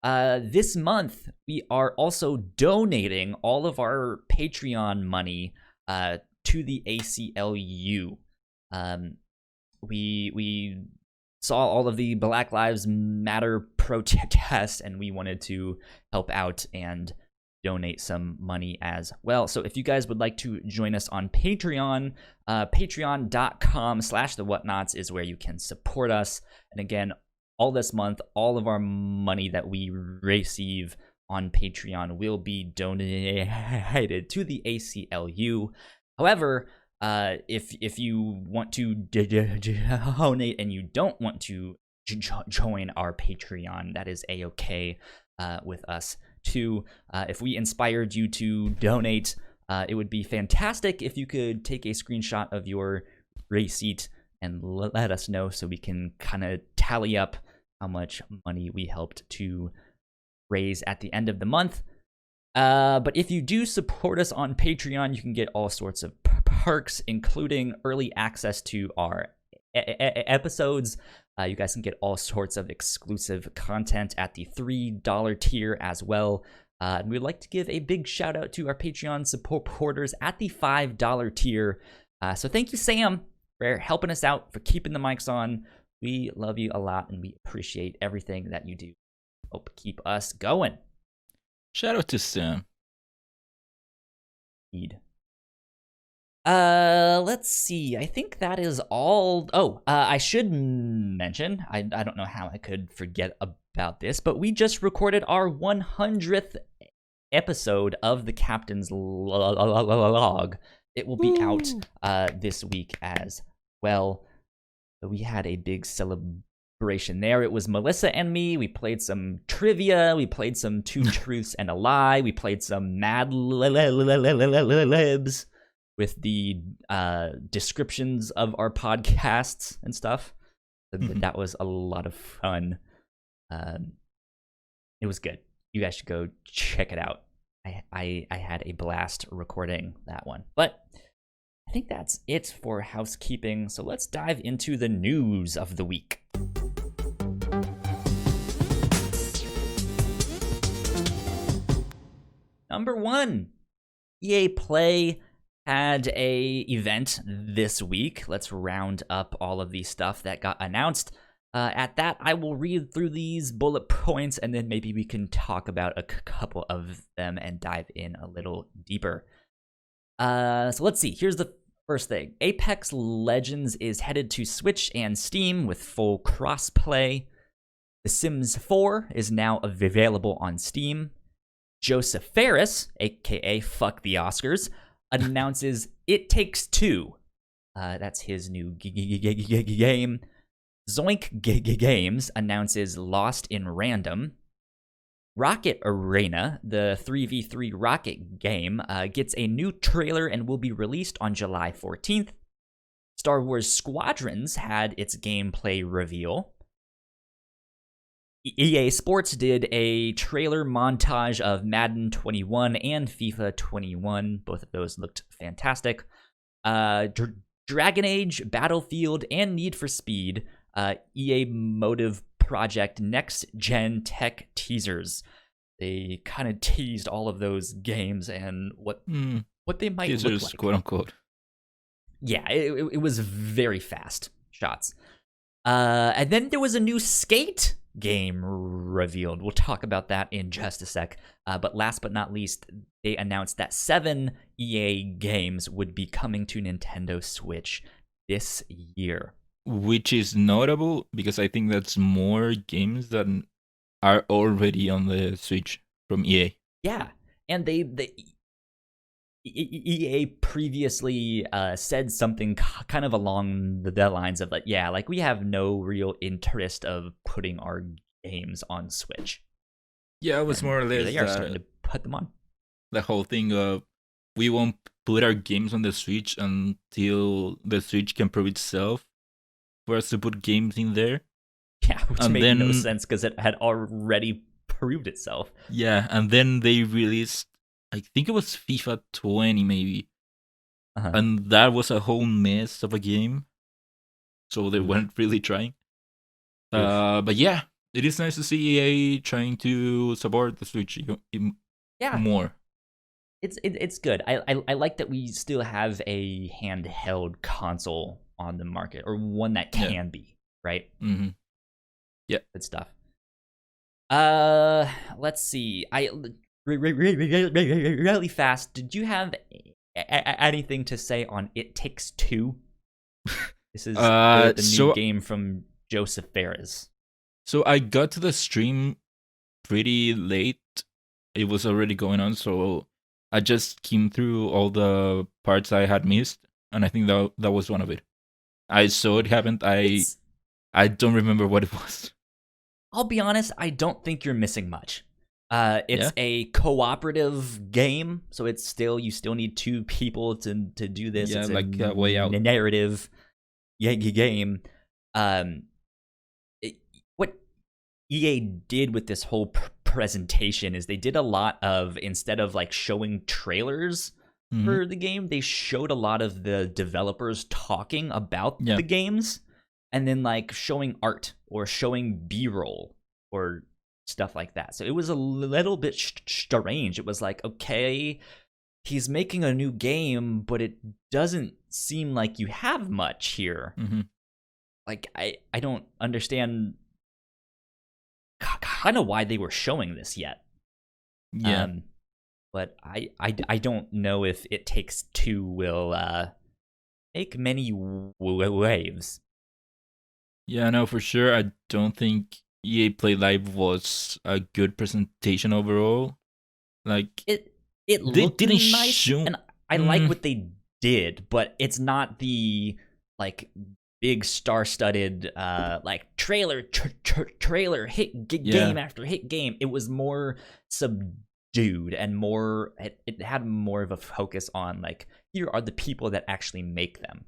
This month, we are also donating all of our Patreon money to the ACLU. We saw all of the Black Lives Matter protests, and we wanted to help out and donate some money as well. So if you guys would like to join us on Patreon, patreon.com/thewhatnauts is where you can support us. And again, all this month, all of our money that we receive on Patreon will be donated to the ACLU. However, if you want to donate and you don't want to join our Patreon, that is a-okay with us too. If we inspired you to donate, it would be fantastic if you could take a screenshot of your receipt and let us know so we can kind of tally up how much money we helped to raise at the end of the month. But if you do support us on Patreon, you can get all sorts of perks, including early access to our episodes. You guys can get all sorts of exclusive content at the $3 tier as well. And we'd like to give a big shout out to our Patreon supporters at the $5 tier. So thank you, Sam, for helping us out, for keeping the mics on. We love you a lot, and we appreciate everything that you do. Hope keep us going. Shout out to Sam. Indeed. Let's see. I think that is all. I should mention, I don't know how I could forget about this, but we just recorded our 100th episode of the Captain's Log. It will be out this week as well. We had a big celebration there. It was Melissa and me. We played some trivia. We played some Two Truths and a Lie. We played some Mad Libs with the descriptions of our podcasts and stuff. That was a lot of fun. It was good. You guys should go check it out. I had a blast recording that one. But I think that's it for housekeeping. So let's dive into the news of the week. Number 1, EA Play had a event this week. Let's round up all of the stuff that got announced. At that, I will read through these bullet points, and then maybe we can talk about a couple of them and dive in a little deeper. So let's see. Here's the first thing. Apex Legends is headed to Switch and Steam with full crossplay. The Sims 4 is now available on Steam. Joseph Ferris, aka Fuck the Oscars, announces It Takes Two. That's his new game. Zoink Games announces Lost in Random. Rocket Arena, the 3v3 rocket game, gets a new trailer and will be released on July 14th. Star Wars Squadrons had its gameplay reveal. EA Sports did a trailer montage of Madden 21 and FIFA 21. Both of those looked fantastic. Dragon Age, Battlefield, and Need for Speed, EA Motive Project Next Gen Tech teasers. They kind of teased all of those games and what they might teasers, look like. Quote unquote. Yeah, it was very fast shots. And then there was a new Skate game revealed. We'll talk about that in just a sec. But last but not least, they announced that 7 EA games would be coming to Nintendo Switch this year. Which is notable because I think that's more games that are already on the Switch from EA. Yeah, and EA previously said something kind of along the lines of like, yeah, like we have no real interest of putting our games on Switch. Yeah, it was And more or here less they are starting to put them on. the whole thing of we won't put our games on the Switch until the Switch can prove itself for us to put games in there. Yeah, which And made no then sense because it had already proved itself. yeah, and then they released, I think it was FIFA 20 maybe, and that was a whole mess of a game. So they weren't really trying. But yeah, it is nice to see EA trying to support the Switch Yeah, more. it's good. I like that we still have a handheld console on the market, or one that can be, right? Mm-hmm. Yeah, Good stuff. Let's see. Really fast. Did you have anything to say on It Takes Two? This is the new game from Joseph Fares. So I got to the stream pretty late. It was already going on, so I just came through all the parts I had missed, and I think that was one of it. I saw it happened. I don't remember what it was. I'll be honest, I don't think you're missing much. It's a cooperative game, so it's you still need two people to do this. Yeah, it's like a way out narrative game. What EA did with this whole presentation is they did a lot of, instead of like showing trailers for the game, they showed a lot of the developers talking about the games, and then like showing art or showing B-roll or stuff like that. So it was a little bit strange. It was like, okay, he's making a new game, but it doesn't seem like you have much here. Like, I don't understand kind of why they were showing this yet. Yeah. But I don't know if It Takes Two will make many waves. Yeah, no, for sure. I don't think EA Play Live was a good presentation overall. Like it looked nice, and I like what they did, but it's not the like big star-studded like trailer hit game after hit game. It was more subdued and more. It had more of a focus on like, here are the people that actually make them.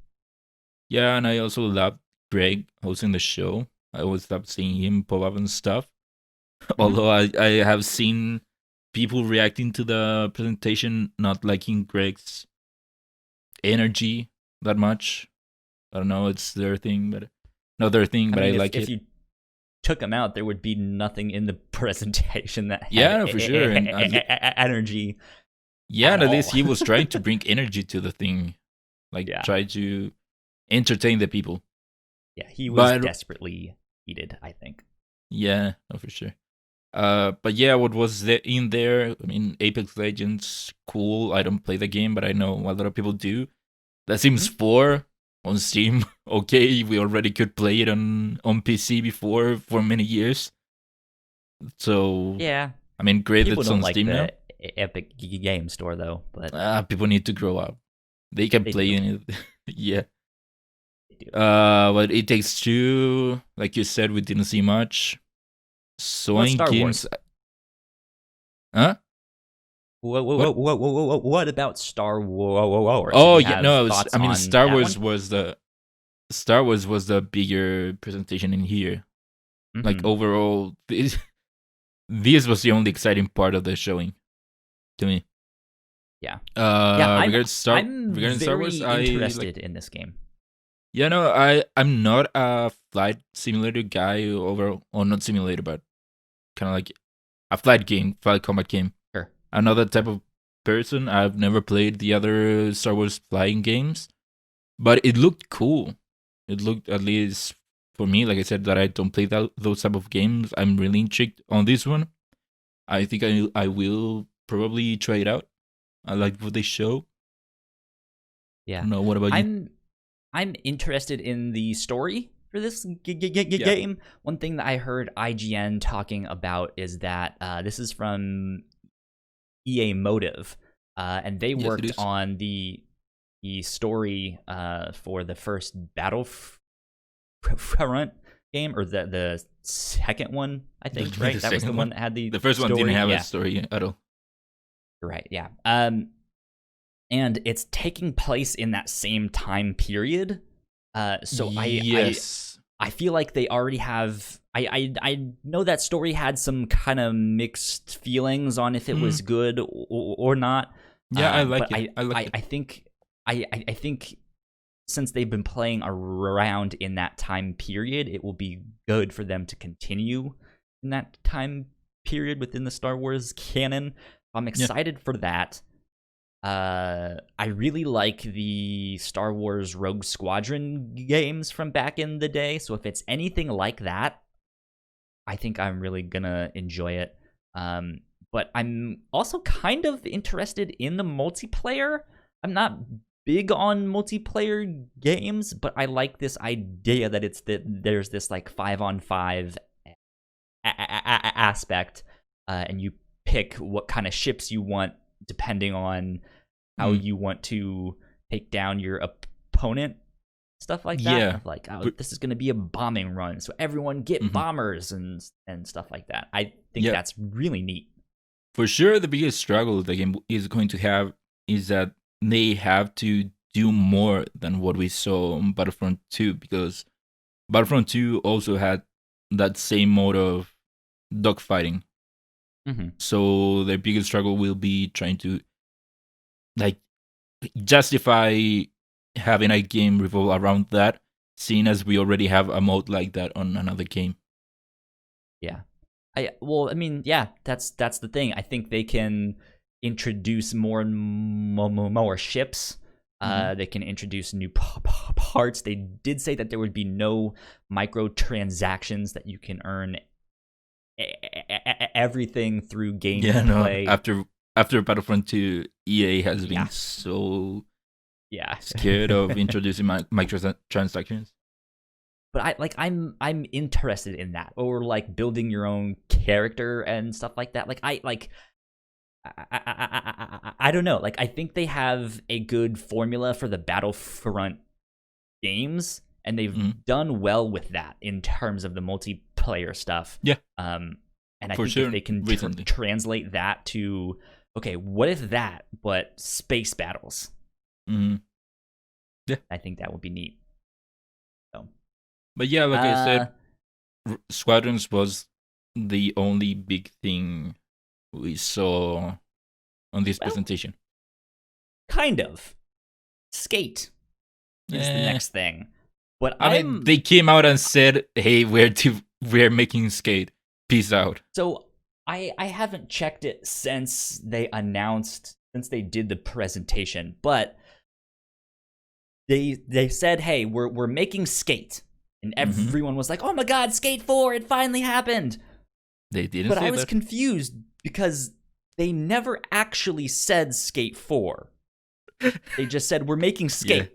Yeah, and I also loved Greg hosting the show. I always loved seeing him pop up and stuff. Although I have seen people reacting to the presentation not liking Greg's energy that much. I don't know, it's their thing, but I like it. If you took him out, there would be nothing in the presentation that had for sure. Energy. Yeah, and at least he was trying to bring energy to the thing. Like, try to entertain the people. Yeah, he was desperately needed, I think. Yeah, for sure. But yeah, what was in there? I mean, Apex Legends, cool. I don't play the game, but I know a lot of people do. The Sims 4 on Steam, okay, we already could play it on PC before for many years. So yeah, I mean, great people it's don't on like Steam the now. Epic Game Store though, but people need to grow up. They can play in it. Yeah. But It Takes Two, like you said, we didn't see much. So in games, huh? What about Star Wars? Oh yeah, no. I mean, Star Wars was the bigger presentation in here. Like overall, this was the only exciting part of the showing to me. Yeah. Regarding Star Wars, I'm interested in this game. Yeah, no, I'm not a flight simulator guy overall, or not simulator, but kind of like a flight combat game. Sure. Another type of person. I've never played the other Star Wars flying games, but it looked cool. It looked, at least for me, like I said, that I don't play those type of games. I'm really intrigued on this one. I think I will probably try it out. I like what they show. Yeah. I don't know, what about you? I'm interested in the story for this game. One thing that I heard IGN talking about is that this is from EA Motive, and they worked on the story for the first Battlefront game, or the second one, I think, right? That was the one that had the first one story. didn't have Yeah. a story at all. Right, yeah. And it's taking place in that same time period. So yes. I feel like they already have. I know that story had some kind of mixed feelings on if it was good or not. Yeah, I like it. I think since they've been playing around in that time period, it will be good for them to continue in that time period within the Star Wars canon. I'm excited for that. I really like the Star Wars Rogue Squadron games from back in the day, so if it's anything like that, I think I'm really gonna enjoy it. But I'm also kind of interested in the multiplayer. I'm not big on multiplayer games, but I like this idea that there's this like 5-on-5 aspect, and you pick what kind of ships you want depending on how you want to take down your opponent, stuff like that. Yeah. Like, this is going to be a bombing run, so everyone get bombers and stuff like that. I think that's really neat. For sure, the biggest struggle the game is going to have is that they have to do more than what we saw on Battlefront 2, because Battlefront 2 also had that same mode of dogfighting. So their biggest struggle will be trying to like justify having a game revolve around that, seeing as we already have a mode like that on another game. Yeah. I mean, yeah, that's the thing. I think they can introduce more and more ships. They can introduce new parts. They did say that there would be no microtransactions, that you can earn everything through gameplay. No, after Battlefront 2, EA has been so scared of introducing microtransactions. But I'm interested in that, or like building your own character and stuff like that. Like I don't know. Like, I think they have a good formula for the Battlefront games, and they've done well with that in terms of the multiplayer stuff. Yeah. And I think if they can translate that to, okay, what if that, but space battles? Yeah. I think that would be neat. So. But yeah, like I said, Squadrons was the only big thing we saw on this presentation. Kind of. Skate is the next thing. But I mean, they came out and said, "Hey, we're making Skate. Peace out." So I haven't checked it since they did the presentation, but they said, "Hey, we're making Skate." And everyone was like, "Oh my God, Skate 4, it finally happened." They didn't But say I was that. confused because they never actually said Skate 4. They just said, "We're making Skate." Yeah.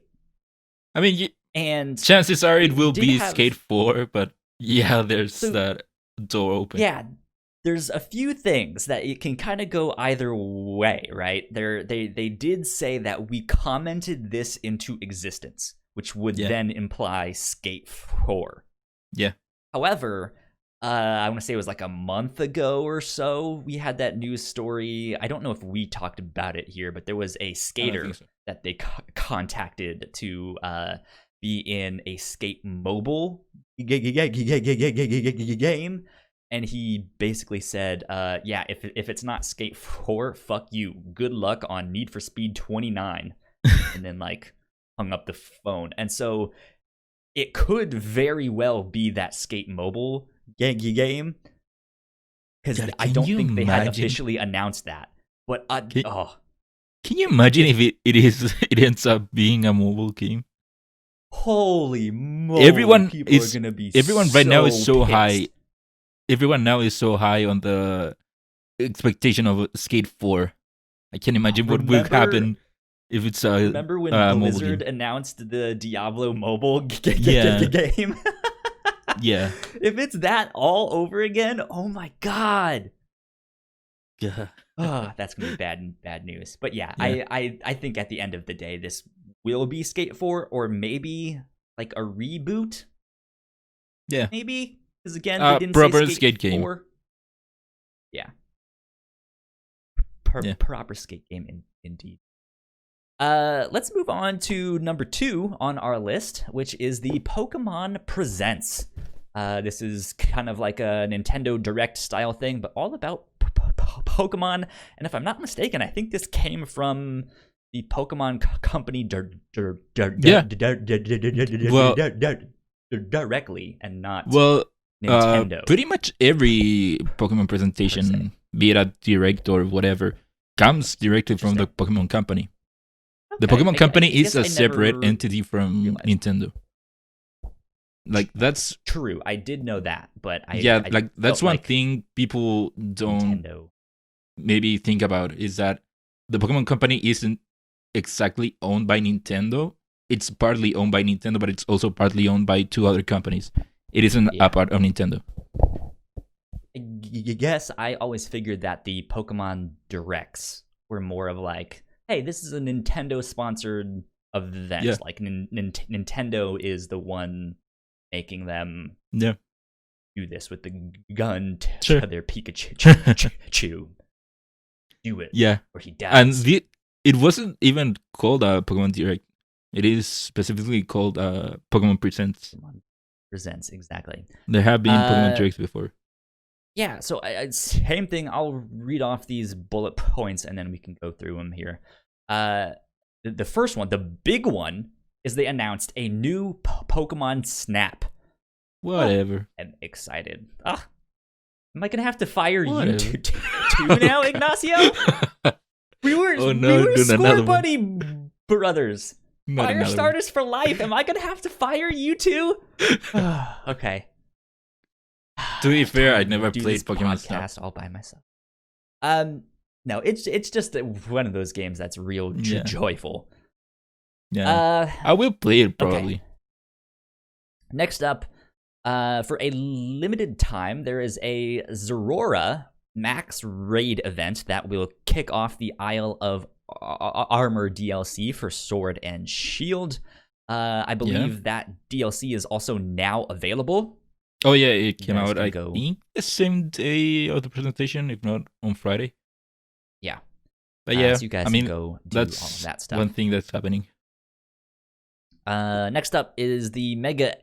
I mean, and chances are it will be Skate 4, but yeah, there's that door open. Yeah, there's a few things that it can kind of go either way, right? They did say that we commented this into existence, which would then imply Skate 4. Yeah. However, I want to say it was like a month ago or so, we had that news story. I don't know if we talked about it here, but there was a skater that they contacted to be in a Skate mobile game. And he basically said, if it's not Skate 4, fuck you. Good luck on Need for Speed 29. And then, like, hung up the phone. And so it could very well be that Skate mobile game, because I don't think they had officially announced that. But can you imagine if it ends up being a mobile game? Holy moly! Everyone right now is so high. Everyone now is so high on the expectation of Skate 4. I can't imagine what will happen if it's a remember when Blizzard announced the Diablo mobile game? Yeah. If it's that all over again, oh my God. Yeah. That's gonna be bad news. But yeah, I think at the end of the day, this will be Skate 4, or maybe like a reboot. Yeah. maybe, because again, they didn't proper say skate game. 4. Yeah. Yeah. Proper skate game, indeed. Let's move on to number 2 on our list, which is the Pokemon Presents. This is kind of like a Nintendo Direct style thing, but all about Pokemon. And if I'm not mistaken, I think this came from the Pokemon company directly, and not Nintendo. Pretty much every Pokemon presentation, be it a Direct or whatever, comes directly from the Pokemon company. The Pokemon company is a separate entity from Nintendo. Like, that's true. I did know that, but that's one thing people don't maybe think about, is that the Pokemon company isn't exactly owned by Nintendo. It's partly owned by Nintendo, but it's also partly owned by 2 other companies. It isn't a part of Nintendo. Yes, I always figured that the Pokemon Directs were more of like, hey, this is a Nintendo-sponsored event. Yeah. Like, Nintendo is the one making them do this with the gun to their Pikachu. Do it. Yeah. Or he dies. And it wasn't even called a Pokemon Direct. It is specifically called Pokemon Presents. Pokemon Presents, exactly. There have been Pokemon Directs before. Yeah, so same thing. I'll read off these bullet points, and then we can go through them here. The first one, the big one, is they announced a new Pokemon Snap. Whatever. I'm excited. Am I going to have to fire you too now, Ignacio? We were Score Buddy brothers. Fire starters for life. Am I going to have to fire you two? Okay. To be fair, I never played Pokemon Snap all by myself. No, it's just one of those games that's real joyful. Yeah, I will play it probably. Okay. Next up, for a limited time, there is a Zorora Max Raid event that will kick off the Isle of Armor DLC for Sword and Shield. I believe that DLC is also now available. Oh yeah, it came out, I think, the same day of the presentation, if not on Friday. Yeah. But yeah, so you guys can go do all of that stuff. One thing that's happening. Next up is the Mega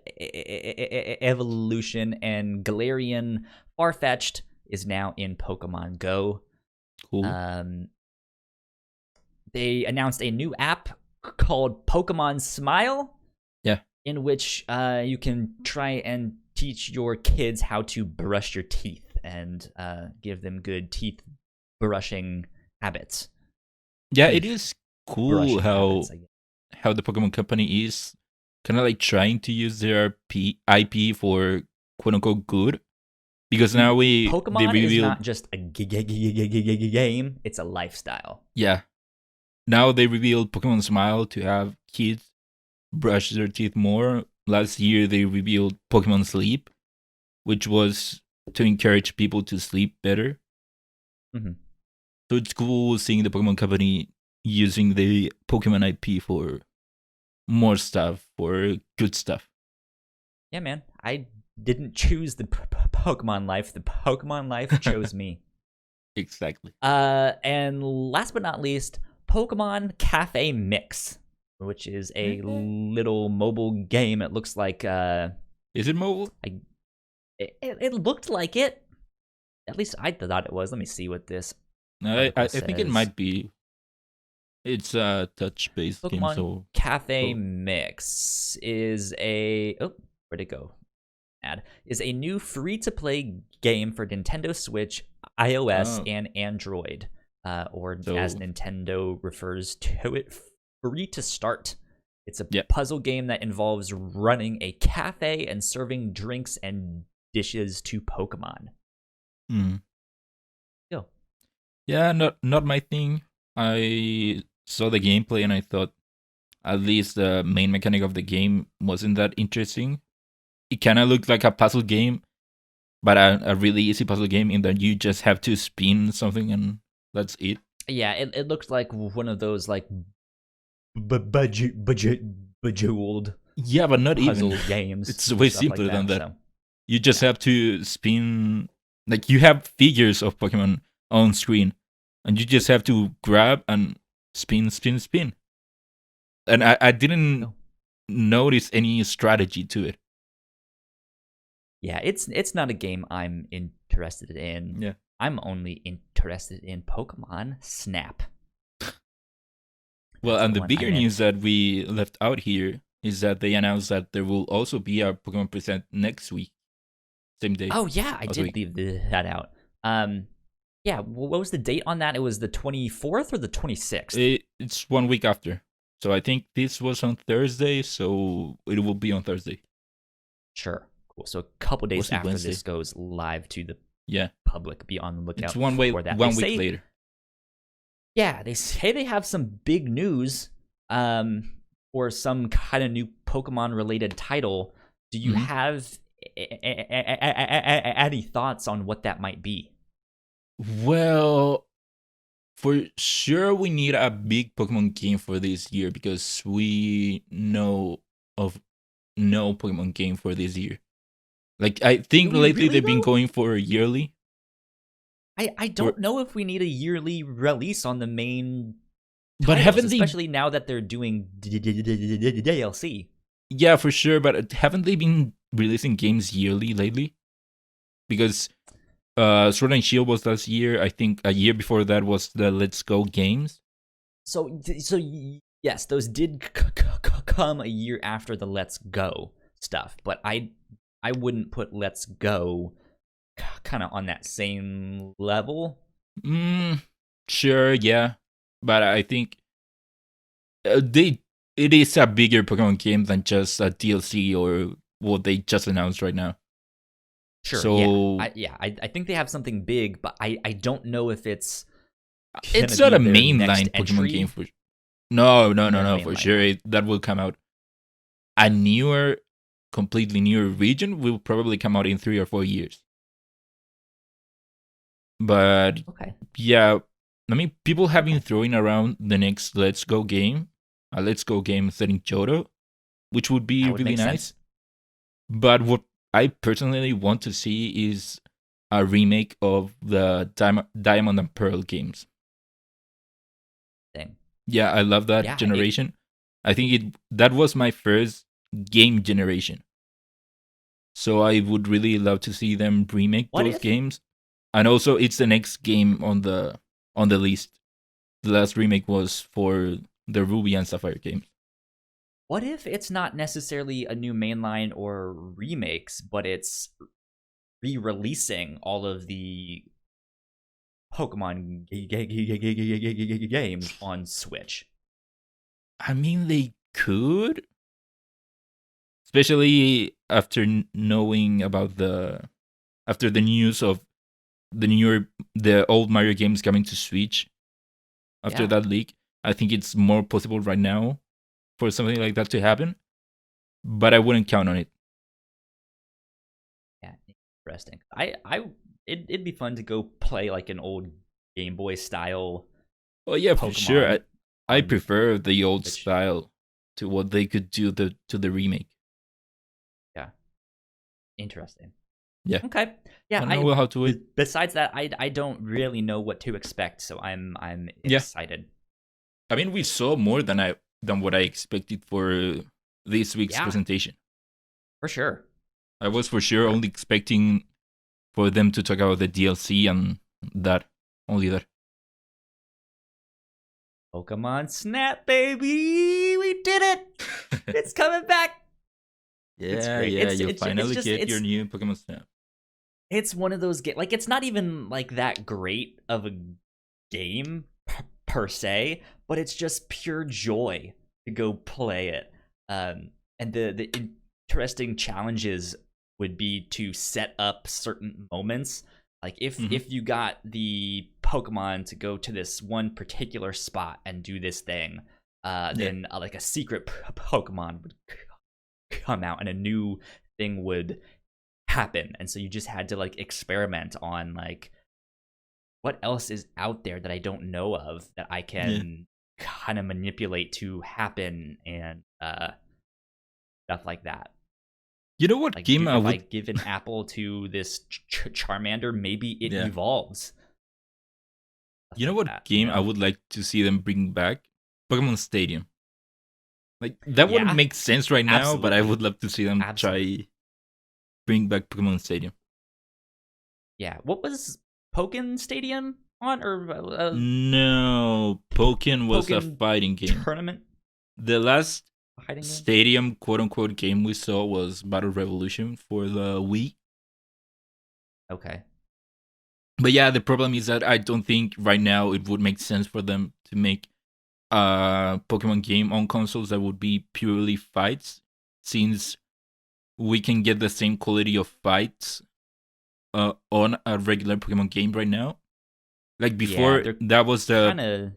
Evolution, and Galarian Farfetch'd is now in Pokemon Go. Cool. They announced a new app called Pokemon Smile. Yeah. In which you can try and teach your kids how to brush your teeth and give them good teeth brushing habits. Yeah, it is cool how the Pokemon company is kind of like trying to use their IP for quote unquote good, because now Pokemon is not just a game; it's a lifestyle. Yeah. Now they revealed Pokemon Smile to have kids brush their teeth more. Last year they revealed Pokemon Sleep, which was to encourage people to sleep better. Mm-hmm. So it's cool seeing the Pokemon company using the Pokemon IP for more stuff, for good stuff. Yeah, man. I didn't choose the Pokemon life. The Pokemon life chose me. Exactly. And last but not least, Pokemon Cafe Mix, which is a little mobile game. It looks like... is it mobile? It looked like it. At least I thought it was. Let me see what this... No, I think it might be. It's a touch-based game. So Cafe Mix is a... Oh, where'd it go? Is a new free-to-play game for Nintendo Switch, iOS, and Android. Or as Nintendo refers to it, free to start. It's a puzzle game that involves running a cafe and serving drinks and dishes to Pokemon. Go. Yeah, not my thing. I saw the gameplay and I thought at least the main mechanic of the game wasn't that interesting. It kind of looked like a puzzle game, but a really easy puzzle game in that you just have to spin something and that's it. Yeah, it looked like one of those like bejeweled but not puzzle even games. It's way simpler than that. So. You just have to spin, like you have figures of Pokemon on screen, and you just have to grab and spin, spin, spin. And I didn't Oh. notice any strategy to it. Yeah, it's not a game I'm interested in. Yeah. I'm only interested in Pokemon Snap. Well, That's and the the one bigger I'm in. news that we left out here is that they announced that there will also be a Pokemon Present next week, same day. Oh yeah, I Also did leave that out. Yeah, what was the date on that? It was the 24th or the 26th? It's 1 week after. So I think this was on Thursday, so it will be on Thursday. Sure. Cool. So a couple days Was it after Wednesday? this goes live to the Yeah. public, be on the It's lookout one way for that. 1 week later. Yeah, they say they have some big news or some kind of new Pokemon related title. Do you have any thoughts on what that might be? Well, for sure we need a big Pokemon game for this year because we know of no Pokemon game for this year. Like I Do think we lately really they've been though? going for a yearly. I For, don't know if we need a yearly release on the main but titles, haven't they? especially now that they're doing DLC. Yeah, for sure. But haven't they been releasing games yearly lately? Because Sword and Shield was last year. I think a year before that was the Let's Go games. So yes, those did come a year after the Let's Go stuff, but I wouldn't put Let's Go kind of on that same level. Sure, yeah, but I think it is a bigger Pokemon game than just a DLC or what they just announced right now. Sure, So I think they have something big, but I don't know if it's it's gonna not be a their next mainline Pokemon game entry for. No, in their for mainline. sure that will come out. A newer, completely newer region will probably come out in 3 or 4 years. But Okay. yeah, I mean, people have been Okay. throwing around the next Let's Go game, a Let's Go game set in Johto, which would be That would really make nice. sense. But what I personally want to see is a remake of the Diamond and Pearl games. Thing. Yeah, I love that Yeah. generation. I think that was my first game generation. So I would really love to see them remake What those if games. And also it's the next game on the list. The last remake was for the Ruby and Sapphire games. What if it's not necessarily a new mainline or remakes, but it's re-releasing all of the Pokemon games on Switch? I mean, they could, especially after knowing about after the news of the old Mario games coming to Switch. After Yeah. that leak, I think it's more possible right now for something like that to happen, but I wouldn't count on it. Yeah, interesting. It'd be fun to go play like an old Game Boy style Oh yeah, for sure. Pokemon I on prefer the old Switch. style to what they could do to the remake. Yeah, interesting. Yeah. Okay. Yeah, I don't know how to wait. besides that, I don't really know what to expect, so I'm Yeah. excited. I mean, we saw more than what I expected for this week's Yeah. presentation. For sure. I was for sure only expecting for them to talk about the DLC and that. Only that. Pokemon Snap, baby! We did it! It's coming back! It's Yeah, great. yeah, It's you it's finally just get your new Pokemon Snap. it's one of those like it's not even like that great of a game per se, but it's just pure joy to go play it. And the interesting challenges would be to set up certain moments. Like if you got the Pokemon to go to this one particular spot and do this thing, then like a secret Pokemon would come out and a new thing would happen. And so you just had to like experiment on like what else is out there that I don't know of that I can kind of manipulate to happen and stuff like that. You know what Like, game dude, I if I would? give an apple to this Charmander, maybe it Yeah. evolves. Stuff You know like what that, game I would like to see them bring back? Pokemon Stadium. Like that wouldn't Yeah, make sense right now, but I absolutely. would love to see them Absolutely. try bring back Pokemon Stadium. Yeah. What was Pokken Stadium on? Or No, Pokken was a Pokken fighting game. Tournament? The last Fighting game? Stadium quote unquote game we saw was Battle Revolution for the Wii. Okay. But yeah, the problem is that I don't think right now it would make sense for them to make a Pokemon game on consoles that would be purely fights, since we can get the same quality of fights on a regular Pokemon game right now. Like Yeah, before, they're kind of.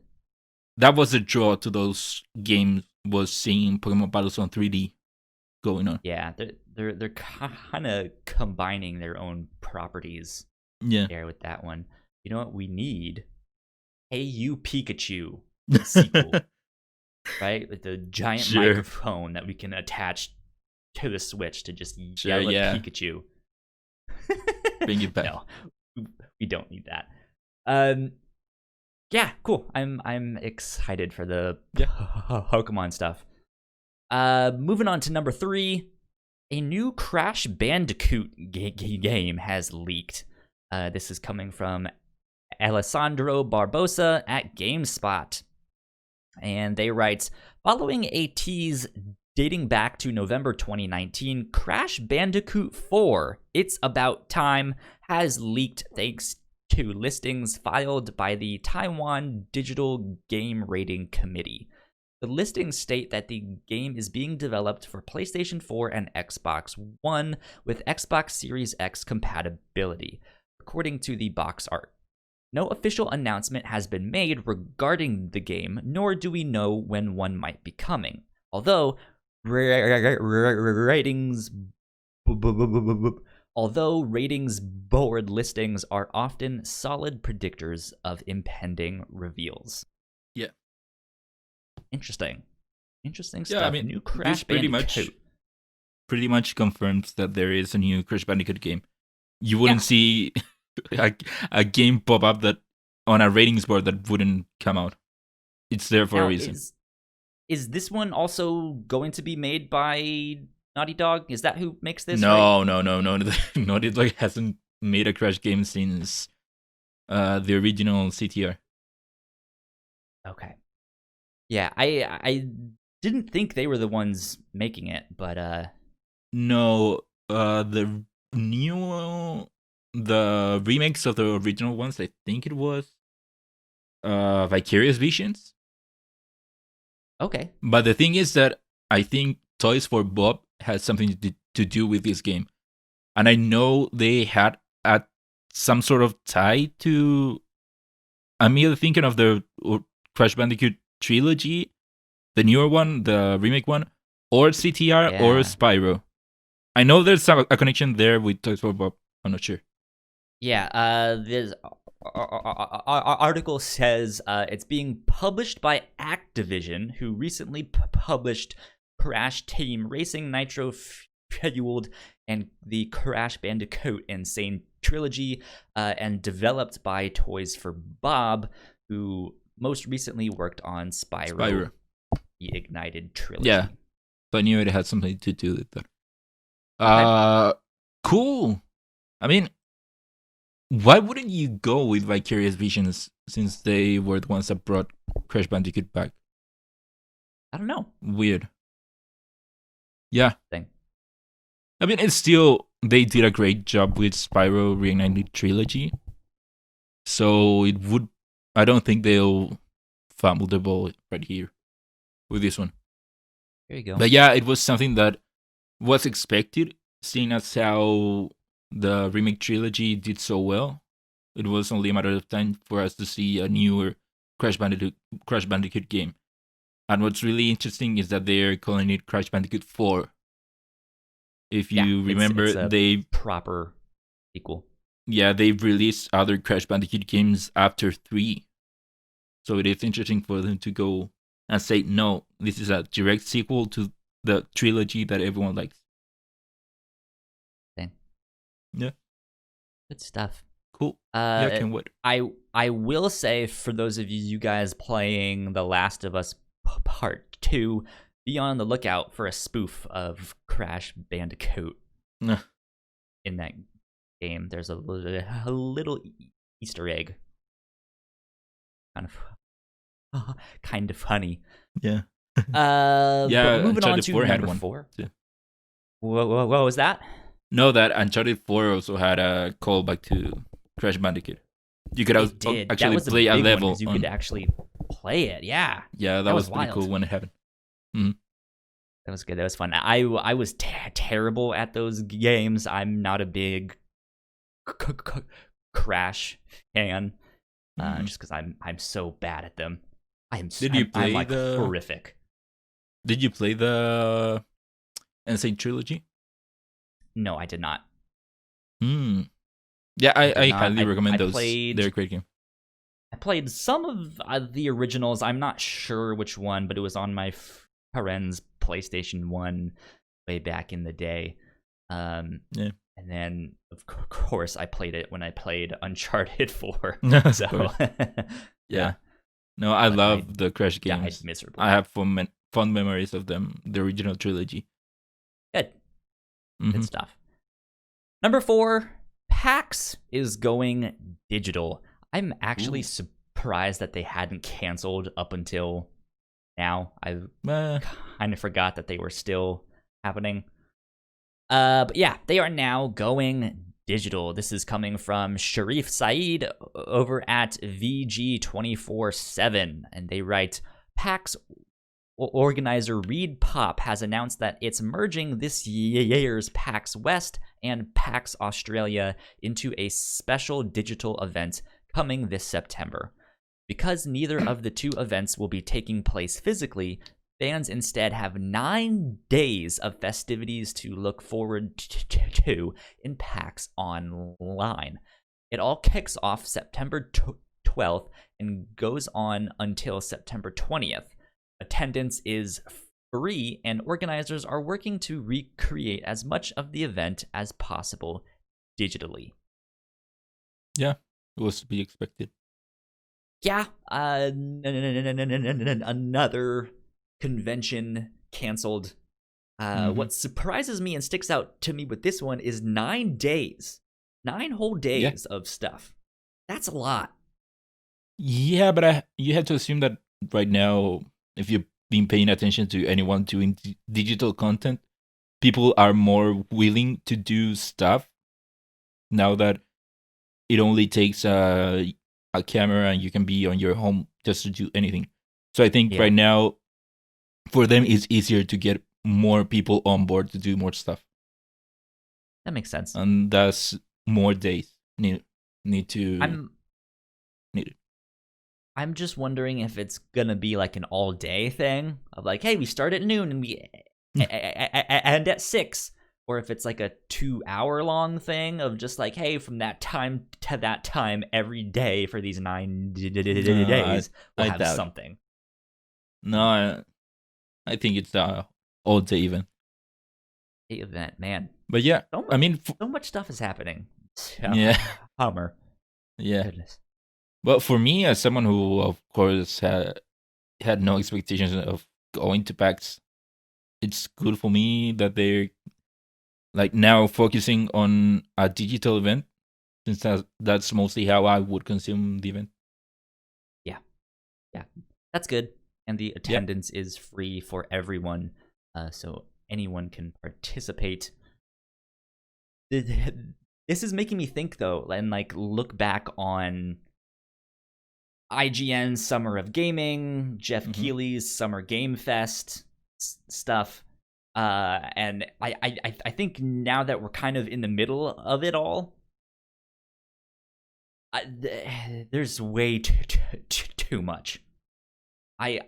that was the draw to those games, was seeing Pokemon battles on 3D going on. Yeah, they're kind of combining their own properties Yeah. there with that one. You know what we need? Hey You Pikachu, the sequel, right? With the giant Sure. microphone that we can attach to the Switch to just Sure, yell at yeah. Pikachu. Bring it back. No, we don't need that. Yeah, cool. I'm excited for the Pokemon stuff. Moving on to number 3, a new Crash Bandicoot game has leaked. This is coming from Alessandro Barbosa at GameSpot. And they write, following a tease dating back to November 2019, Crash Bandicoot 4, It's About Time, has leaked thanks to listings filed by the Taiwan Digital Game Rating Committee. The listings state that the game is being developed for PlayStation 4 and Xbox One with Xbox Series X compatibility, according to the box art. No official announcement has been made regarding the game, nor do we know when one might be coming. Although ratings board listings are often solid predictors of impending reveals. Yeah. Interesting stuff. Yeah, I mean, New Crash this pretty Bandicoot. much confirms that there is a new Crash Bandicoot game. You wouldn't see a game pop up that on a ratings board that wouldn't come out. It's there for a reason. Is this one also going to be made by Naughty Dog? Is that who makes this? No. Naughty Dog hasn't made a Crash game since the original CTR. Okay. Yeah, I didn't think they were the ones making it, but No, the remakes of the original ones, I think it was Vicarious Visions. Okay. But the thing is that I think Toys for Bob has something to do with this game. And I know they had some sort of tie to... I'm either thinking of the Crash Bandicoot trilogy, the newer one, the remake one, or CTR or Spyro. I know there's a connection there with Toys for Bob. I'm not sure. Yeah, this article says it's being published by Activision, who recently published Crash Team Racing Nitro Fueled and the Crash Bandicoot Insane Trilogy, and developed by Toys for Bob, who most recently worked on Spyro. The Ignited Trilogy. Yeah, so I knew it had something to do with that. Okay. Cool. I mean, why wouldn't you go with Vicarious Visions since they were the ones that brought Crash Bandicoot back? I don't know. Weird. Yeah. Thing. I mean, it's still, they did a great job with Spyro Reignited Trilogy. So I don't think they'll fumble the ball right here with this one. There you go. But yeah, it was something that was expected, seeing as how the remake trilogy did so well. It was only a matter of time for us to see a newer Crash Bandicoot game. And what's really interesting is that they're calling it Crash Bandicoot 4. If you remember, it's they proper sequel. Yeah, they've released other Crash Bandicoot games after 3. So it is interesting for them to go and say, no, this is a direct sequel to the trilogy that everyone likes. Yeah. Good stuff. Cool. Yeah, I can wait. I will say, for those of you guys playing The Last of Us Part 2, be on the lookout for a spoof of Crash Bandicoot Nah. in that game. There's a little Easter egg. Kind of funny. Yeah. Yeah, but moving on Uncharted to 4 had number one, 4. too. What was that? No, that Uncharted 4 also had a callback to Crash Bandicoot. You could It did. actually That was play a big level. one, 'cause you could actually play it. Yeah. Yeah, that was pretty wild. cool when it happened. Mm-hmm. That was good. That was fun. I was terrible at those games. I'm not a big Crash fan, just because I'm so bad at them. I'm like horrific. Did you play the Insane Trilogy? No, I did not. Yeah, I highly recommend those. They're a great game. I played some of the originals. I'm not sure which one, but it was on my friend's PlayStation 1 way back in the day. Yeah. And then, of course, I played it when I played Uncharted 4. So, yeah. No, I love the Crash games. Died miserably. I have fond memories of them, the original trilogy. Good. Good stuff. Number 4, PAX is going digital. I'm actually surprised that they hadn't canceled up until now. I kind of forgot that they were still happening. But yeah, they are now going digital. This is coming from Sharif Saeed over at VG247, and they write, PAX organizer Reed Pop has announced that it's merging this year's PAX West and PAX Australia into a special digital event coming this September. Because neither of the two events will be taking place physically, fans instead have 9 days of festivities to look forward to in PAX Online. It all kicks off September 12th and goes on until September 20th. Attendance is free, and organizers are working to recreate as much of the event as possible digitally. Yeah, it was to be expected. Yeah, another convention canceled. What surprises me and sticks out to me with this one is 9 days. 9 whole days of stuff. That's a lot. Yeah, but you have to assume that right now, if you've been paying attention to anyone doing digital content, people are more willing to do stuff now that it only takes a camera and you can be on your home just to do anything. So I think right now, for them, it's easier to get more people on board to do more stuff. That makes sense. And that's more days need to. I'm just wondering if it's gonna be like an all-day thing of like, hey, we start at noon and we end at 6, or if it's like a 2-hour-long thing of just like, hey, from that time to that time every day for these 9 days, we'll have something. No, I think it's the all-day event. Event, man. But yeah, I mean, so much stuff is happening. Yeah, Hummer. Yeah. Goodness. But for me, as someone who, of course, had no expectations of going to PAX, it's good for me that they're like now focusing on a digital event, since that's mostly how I would consume the event. Yeah, that's good. And the attendance is free for everyone, so anyone can participate. This is making me think, though, and like look back on IGN's Summer of Gaming, Jeff Keighley's Summer Game Fest stuff, and I think now that we're kind of in the middle of it all, there's way too much. I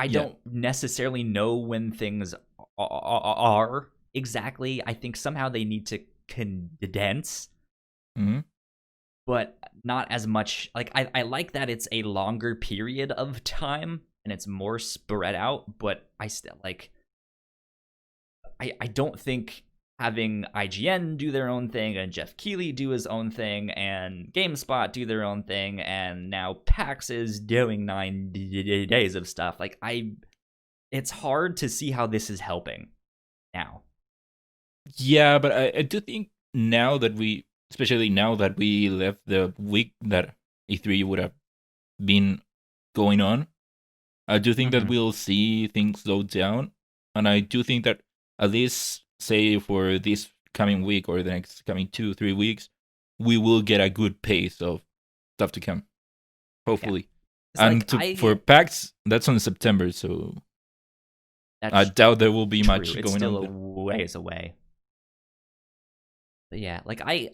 don't necessarily know when things are exactly. I think somehow they need to condense. But not as much. Like I like that it's a longer period of time and it's more spread out, but I still like I don't think having IGN do their own thing and Jeff Keighley do his own thing and GameSpot do their own thing, and now PAX is doing 9 days of stuff. Like, it's hard to see how this is helping now. Yeah, but I do think now that especially now that we left the week that E3 would have been going on, I do think that we'll see things slow down. And I do think that at least, say, for this coming week or the next coming 2-3 weeks, we will get a good pace of stuff to come. Hopefully. Yeah. And for PAX, that's on September, so I doubt there will be much going on. It's still a ways away. But yeah, like I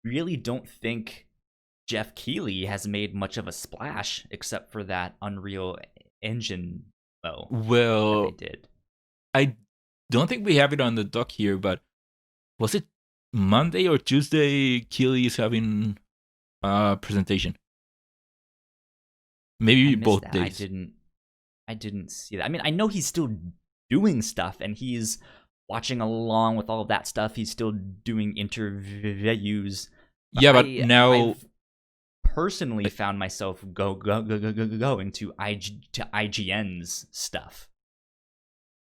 really don't think Jeff Keighley has made much of a splash except for that Unreal Engine that they did. I don't think we have it on the doc here, but was it Monday or Tuesday Keighley is having a presentation? Maybe both days. I didn't see that. I mean, I know he's still doing stuff and he's watching along with all of that stuff. He's still doing interviews. Yeah, but now I've personally found myself going to IGN's stuff.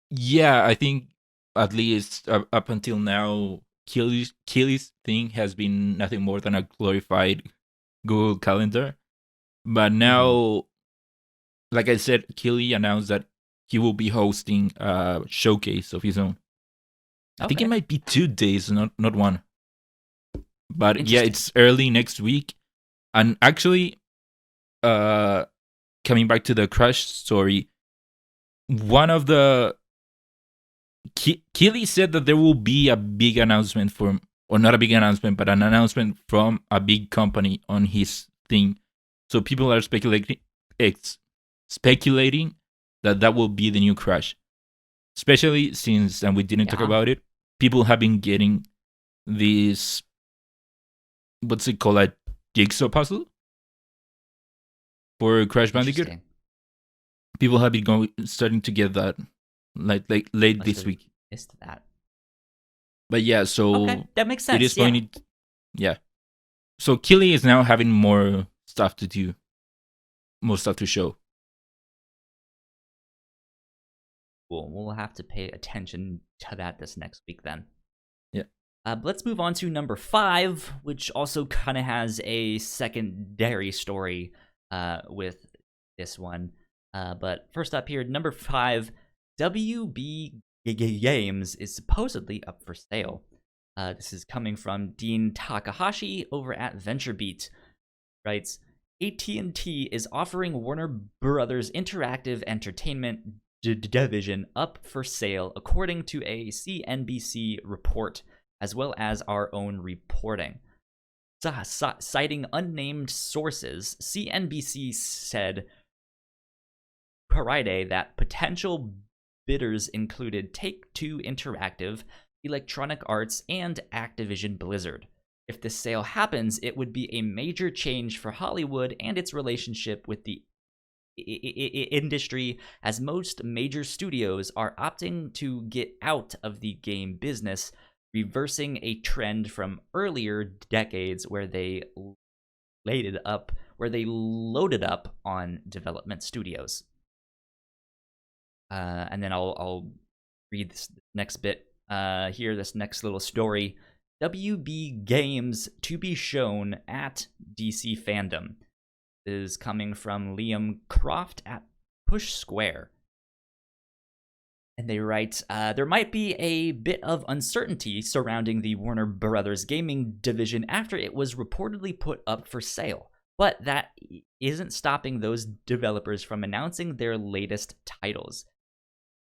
Yeah, I think at least up until now, Keighley's thing has been nothing more than a glorified Google Calendar. But now, like I said, Keighley announced that he will be hosting a showcase of his own. I think it might be 2 days, not one. But yeah, it's early next week. And actually, coming back to the Crash story, one of the Keighley said that there will be a big announcement or not a big announcement, but an announcement from a big company on his thing. So people are speculating that will be the new Crash. Especially since, and we didn't talk about it, people have been getting this, what's it called, a jigsaw puzzle for Crash Bandicoot. People have been starting to get that like late this week. Missed that. But yeah, so that makes sense. It is going to, yeah. So Keighley is now having more stuff to do, more stuff to show. Cool. We'll have to pay attention to that this next week then. Yeah. But let's move on to number 5, which also kind of has a secondary story with this one. But first up here, number 5, WB Games is supposedly up for sale. This is coming from Dean Takahashi over at VentureBeat. Writes, AT&T is offering Warner Brothers Interactive Entertainment division up for sale, according to a CNBC report, as well as our own reporting. Citing unnamed sources, CNBC said Friday that potential bidders included Take-Two Interactive, Electronic Arts, and Activision Blizzard. If the sale happens, it would be a major change for Hollywood and its relationship with the industry, as most major studios are opting to get out of the game business, reversing a trend from earlier decades where they loaded up on development studios. And then I'll read this next bit here, this next little story. WB Games to be shown at DC Fandom is coming from Liam Croft at Push Square. And they write, there might be a bit of uncertainty surrounding the Warner Brothers gaming division after it was reportedly put up for sale, but that isn't stopping those developers from announcing their latest titles.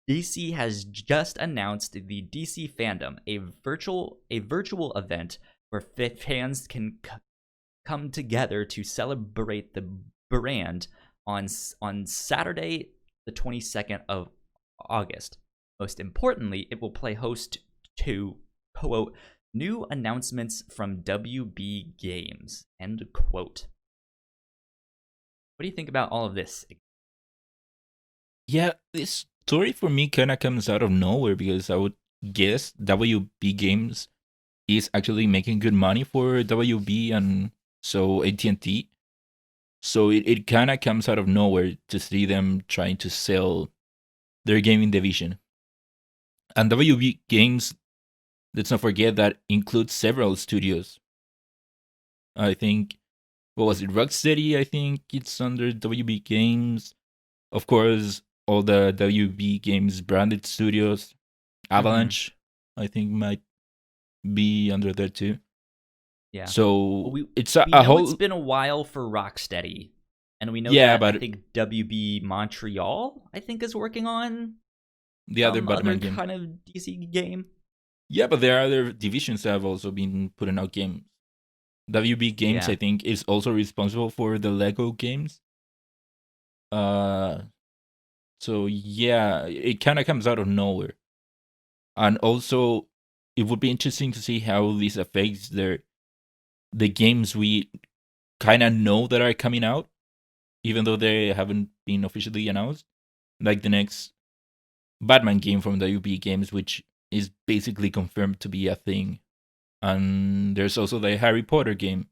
DC has just announced the DC Fandom, a virtual event where fans can come together to celebrate the brand on Saturday, the 22nd of August. Most importantly, it will play host to, quote, new announcements from WB Games, end quote. What do you think about all of this? Yeah, this story for me kind of comes out of nowhere because I would guess, WB Games is actually making good money for WB and so AT&T. So it kind of comes out of nowhere to see them trying to sell their gaming division. And WB Games, let's not forget that includes several studios. I think, what was it, Rocksteady? I think it's under WB Games. Of course, all the WB Games branded studios. Avalanche, I think, might be under there too. Yeah. So Well, it's we a know whole. it's been a while for Rocksteady, and we know Yeah, that I but think WB Montreal, I think, is working on the other some other Batman game. kind of DC game. Yeah, but there are other divisions that have also been putting out games. WB Games, Yeah. I think, is also responsible for the Lego games. So yeah, it kind of comes out of nowhere, and also it would be interesting to see how this affects the games we kind of know that are coming out, even though they haven't been officially announced. Like the next Batman game from WB Games, which is basically confirmed to be a thing, and there's also the Harry Potter game.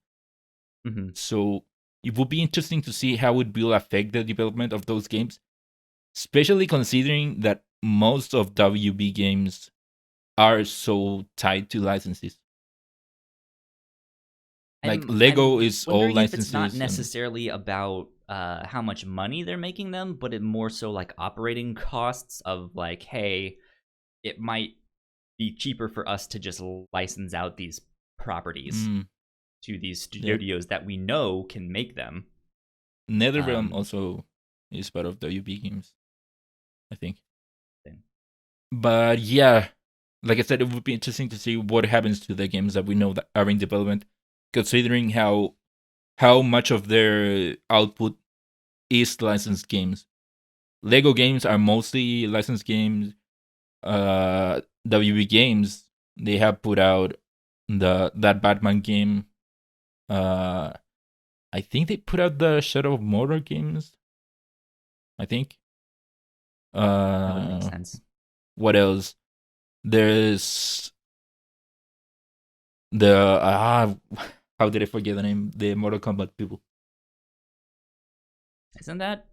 Mm-hmm. So it would be interesting to see how it will affect the development of those games, especially considering that most of WB games are so tied to licenses. Like Lego I'm is all wondering if it's not licenses, and necessarily about how much money they're making them, but it more so like operating costs of like, hey, it might be cheaper for us to just license out these properties to these yeah, studios that we know can make them. NetherRealm Um, also is part of WB games, I think. thing. But yeah, like I said, it would be interesting to see what happens to the games that we know that are in development, considering how much of their output is licensed games. Lego games are mostly licensed games. WB games, they have put out that Batman game. I think they put out the Shadow of Mordor games. I think. That would make sense. What else? There's the how did I forget the name? The Mortal Kombat people. Isn't that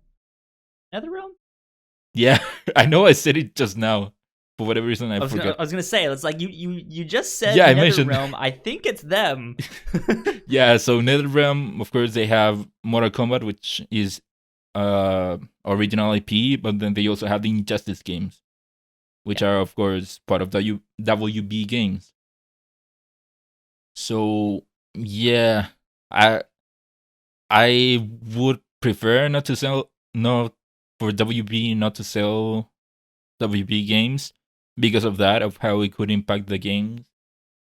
NetherRealm? Yeah, I know I said it just now. For whatever reason, I forgot. I was gonna say it's like you just said Yeah, I mentioned. NetherRealm. I think it's them. Yeah, so NetherRealm, of course, they have Mortal Kombat, which is original IP, but then they also have the Injustice games, which are of course part of the WB games. So yeah, I would prefer not to sell not for WB not to sell WB games because of that, of how it could impact the games.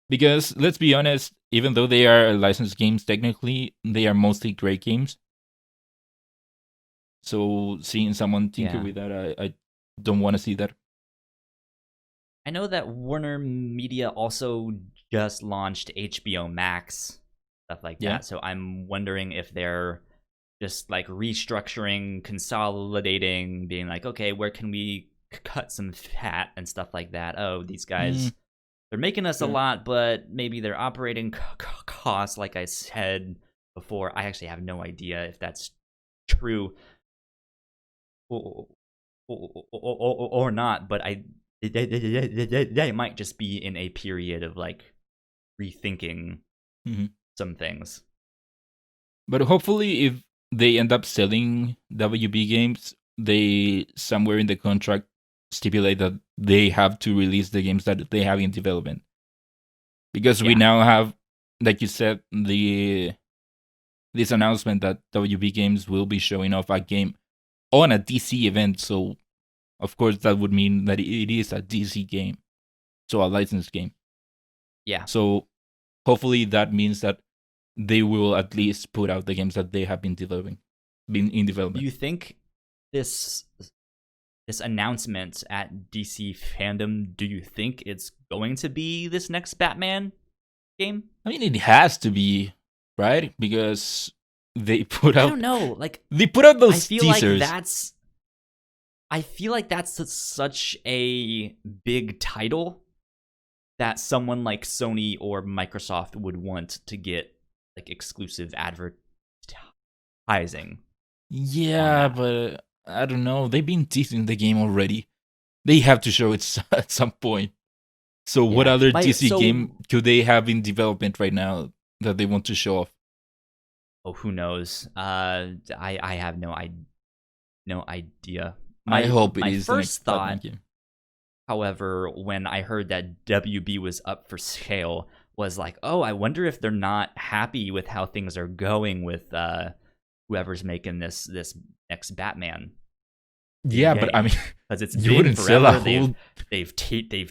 Because let's be honest, even though they are licensed games technically, they are mostly great games. So seeing someone tinker with that, I don't want to see that. I know that Warner Media also just launched HBO Max, stuff like that. So I'm wondering if they're just like restructuring, consolidating, being like, okay, where can we cut some fat and stuff like that? Oh, these guys, they're making us a lot, but maybe their operating costs, like I said before, I actually have no idea if that's true or not, but they might just be in a period of like rethinking some things. But hopefully, if they end up selling WB games, they somewhere in the contract stipulate that they have to release the games that they have in development. Because we now have, like you said, this announcement that WB Games will be showing off a game on a DC event. So, of course, that would mean that it is a DC game, so a licensed game. Yeah. So, hopefully, that means that they will at least put out the games that they have been in development. Do you think this announcement at DC Fandom, do you think it's going to be this next Batman game? I mean, it has to be, right? Because they put out. I don't know. Like they put out those I feel teasers. I feel like that's such a big title that someone like Sony or Microsoft would want to get like exclusive advertising. Yeah, but I don't know. They've been teasing the game already. They have to show it at some point. So what other DC game could they have in development right now that they want to show off? Oh, who knows? I have no idea. I hope it my is first the next thought, game. however, when I heard that WB was up for sale, was like, oh, I wonder if they're not happy with how things are going with whoever's making this next Batman. Yeah, but I mean, because it's you been wouldn't forever. sell a whole. They've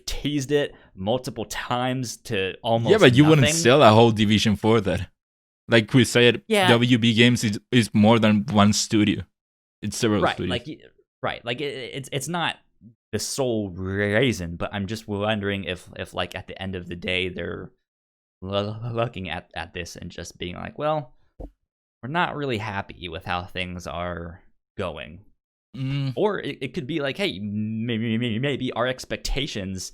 teased it multiple times to almost. Yeah, but you nothing. wouldn't sell a whole division for that. Like Chris said, WB Games is more than one studio. It's several studios. Like it's not the sole reason, but I'm just wondering if like at the end of the day they're looking at this and just being like, well, we're not really happy with how things are going. Or it could be like, hey, maybe our expectations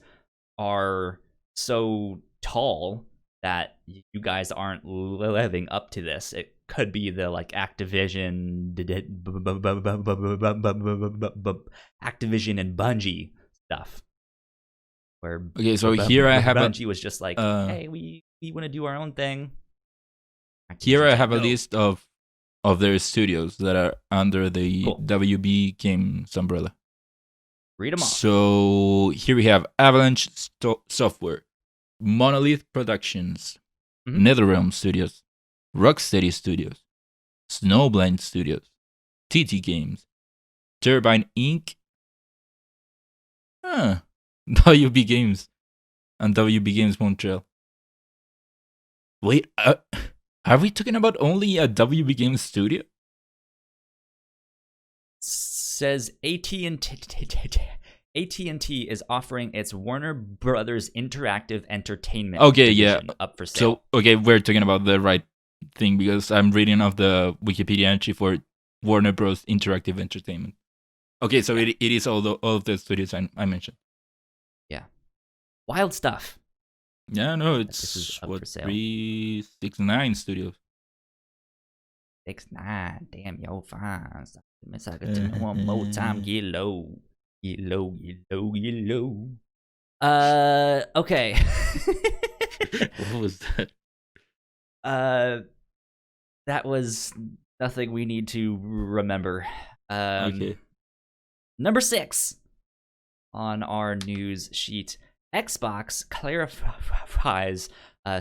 are so tall that you guys aren't living up to this. It could be the like Activision and Bungie stuff. Where so here I have Bungie was just like, hey, we want to do our own thing. Here I have a list of their studios that are under the WB Games umbrella. Read them off. So here we have Avalanche Software, Monolith Productions, NetherRealm Studios, Rocksteady Studios, Snowblind Studios, TT Games, Turbine Inc., WB Games, and WB Games Montreal. Wait, are we talking about only a WB Games studio? Says AT&T is offering its Warner Brothers Interactive Entertainment division up for sale. So, we're talking about the right thing because I'm reading off the Wikipedia entry for Warner Bros. Interactive Entertainment. Okay, so it is all of the studios I mentioned. Yeah. Wild stuff. Yeah, no, it's 369 studios. 69, damn, yo, fine. One more time, get low. Get low. Okay. What was that? That was nothing we need to remember. Okay. Number 6 on our news sheet. Xbox clarifies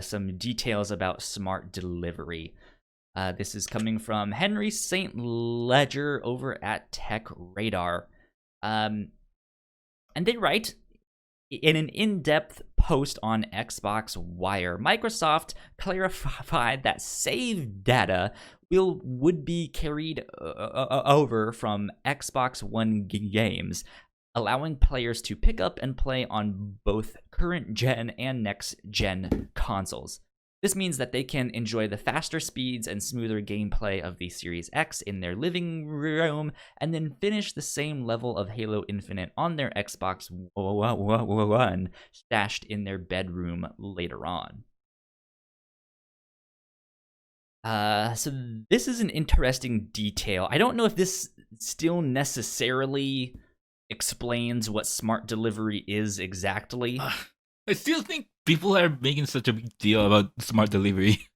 some details about smart delivery. This is coming from Henry St. Ledger over at Tech Radar. And they write, in an in-depth post on Xbox Wire, Microsoft clarified that save data would be carried over from Xbox One games, allowing players to pick up and play on both current-gen and next-gen consoles. This means that they can enjoy the faster speeds and smoother gameplay of the Series X in their living room, and then finish the same level of Halo Infinite on their Xbox One, stashed in their bedroom later on. So this is an interesting detail. I don't know if this still necessarily explains what smart delivery is exactly. I still think people are making such a big deal about smart delivery.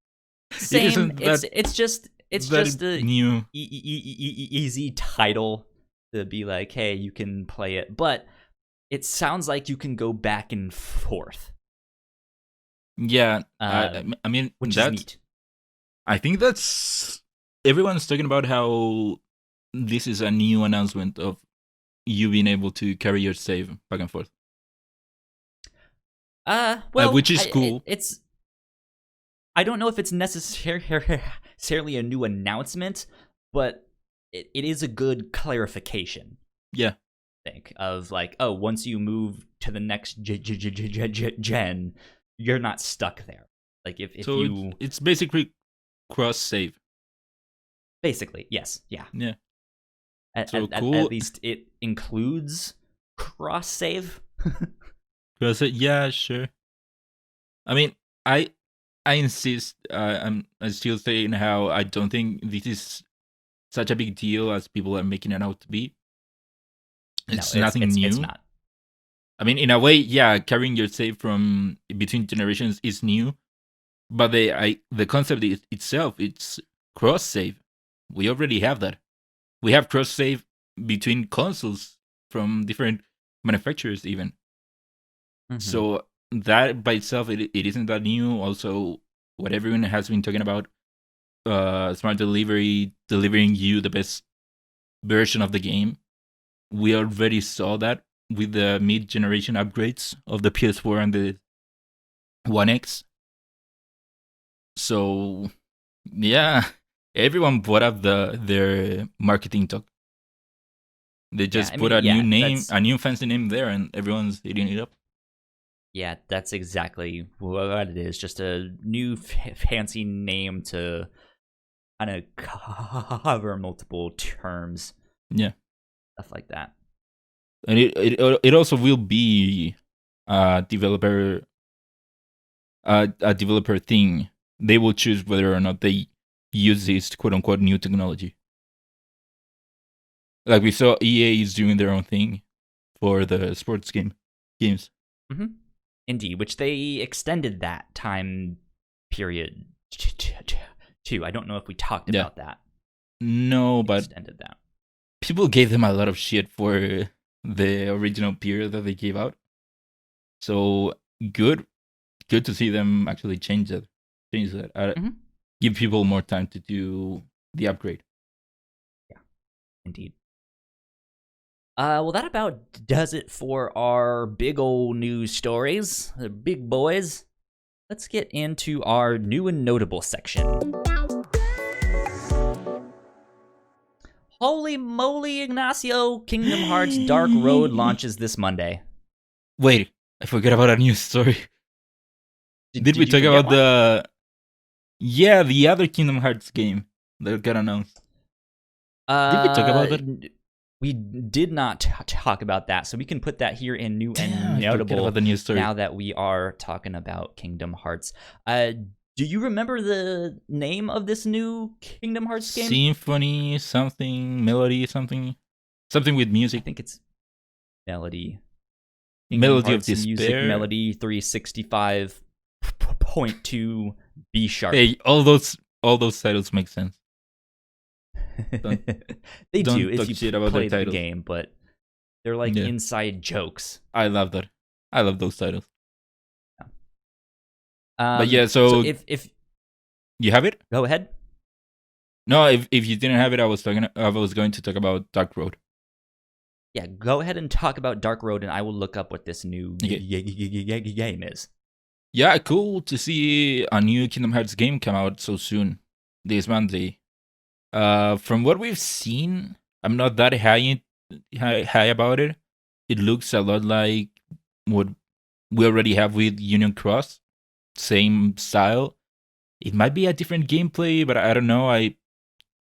Same. It's just a new easy title to be like, hey, you can play it, but it sounds like you can go back and forth. Yeah, I mean, which is neat. I think that's everyone's talking about how this is a new announcement of you being able to carry your save back and forth. Well, which is cool. I don't know if it's necessarily a new announcement, but it is a good clarification. Yeah. I think of like, oh, once you move to the next gen, you're not stuck there. Like if you, it's basically cross save. Basically, yes, yeah. At least it includes cross save. Yeah, sure. I mean, I insist. I'm still saying how I don't think this is such a big deal as people are making it out to be. It's nothing new. It's not. I mean, in a way, yeah, carrying your save from between generations is new, but the concept itself, it's cross save. We already have that. We have cross save between consoles from different manufacturers, even. Mhm. So that by itself, it isn't that new. Also, what everyone has been talking about, smart delivery, delivering you the best version of the game. We already saw that with the mid-generation upgrades of the PS4 and the One X. So yeah, everyone brought up their marketing talk. They just put a new name, a new fancy name there, and everyone's eating it up. Yeah, that's exactly what it is. Just a new fancy name to kind of cover multiple terms. Yeah, stuff like that. And it also will be a developer thing. They will choose whether or not they use this quote unquote new technology. Like we saw, EA is doing their own thing for the sports games. Mm-hmm. Indeed, which they extended that time period too. I don't know if we talked about that. No, but extended that. People gave them a lot of shit for the original period that they gave out. So good to see them actually change that. Give people more time to do the upgrade. Yeah, indeed. Well, that about does it for our big old news stories, the big boys. Let's get into our new and notable section. Holy moly, Ignacio! Kingdom Hearts Dark Road launches this Monday. Wait, I forgot about a news story. Did we talk about the other Kingdom Hearts game that got announced? Did we talk about that? We did not talk about that, so we can put that here in new and notable about the news story. Now that we are talking about Kingdom Hearts. Do you remember the name of this new Kingdom Hearts game? Symphony something, Melody something with music. I think it's Melody. Melody of Despair. Music Melody 365.2 B sharp. Hey, all those titles make sense. They do if you about play the game, but they're like inside jokes. I love that. I love those titles. Yeah. But yeah, so if you have it, go ahead. No, if you didn't have it, I was going to talk about Dark Road. Yeah, go ahead and talk about Dark Road, and I will look up what this new game is. Yeah, cool to see a new Kingdom Hearts game come out so soon this Monday. From what we've seen, I'm not that high about it. It looks a lot like what we already have with Union Cross, same style. It might be a different gameplay, but I don't know. I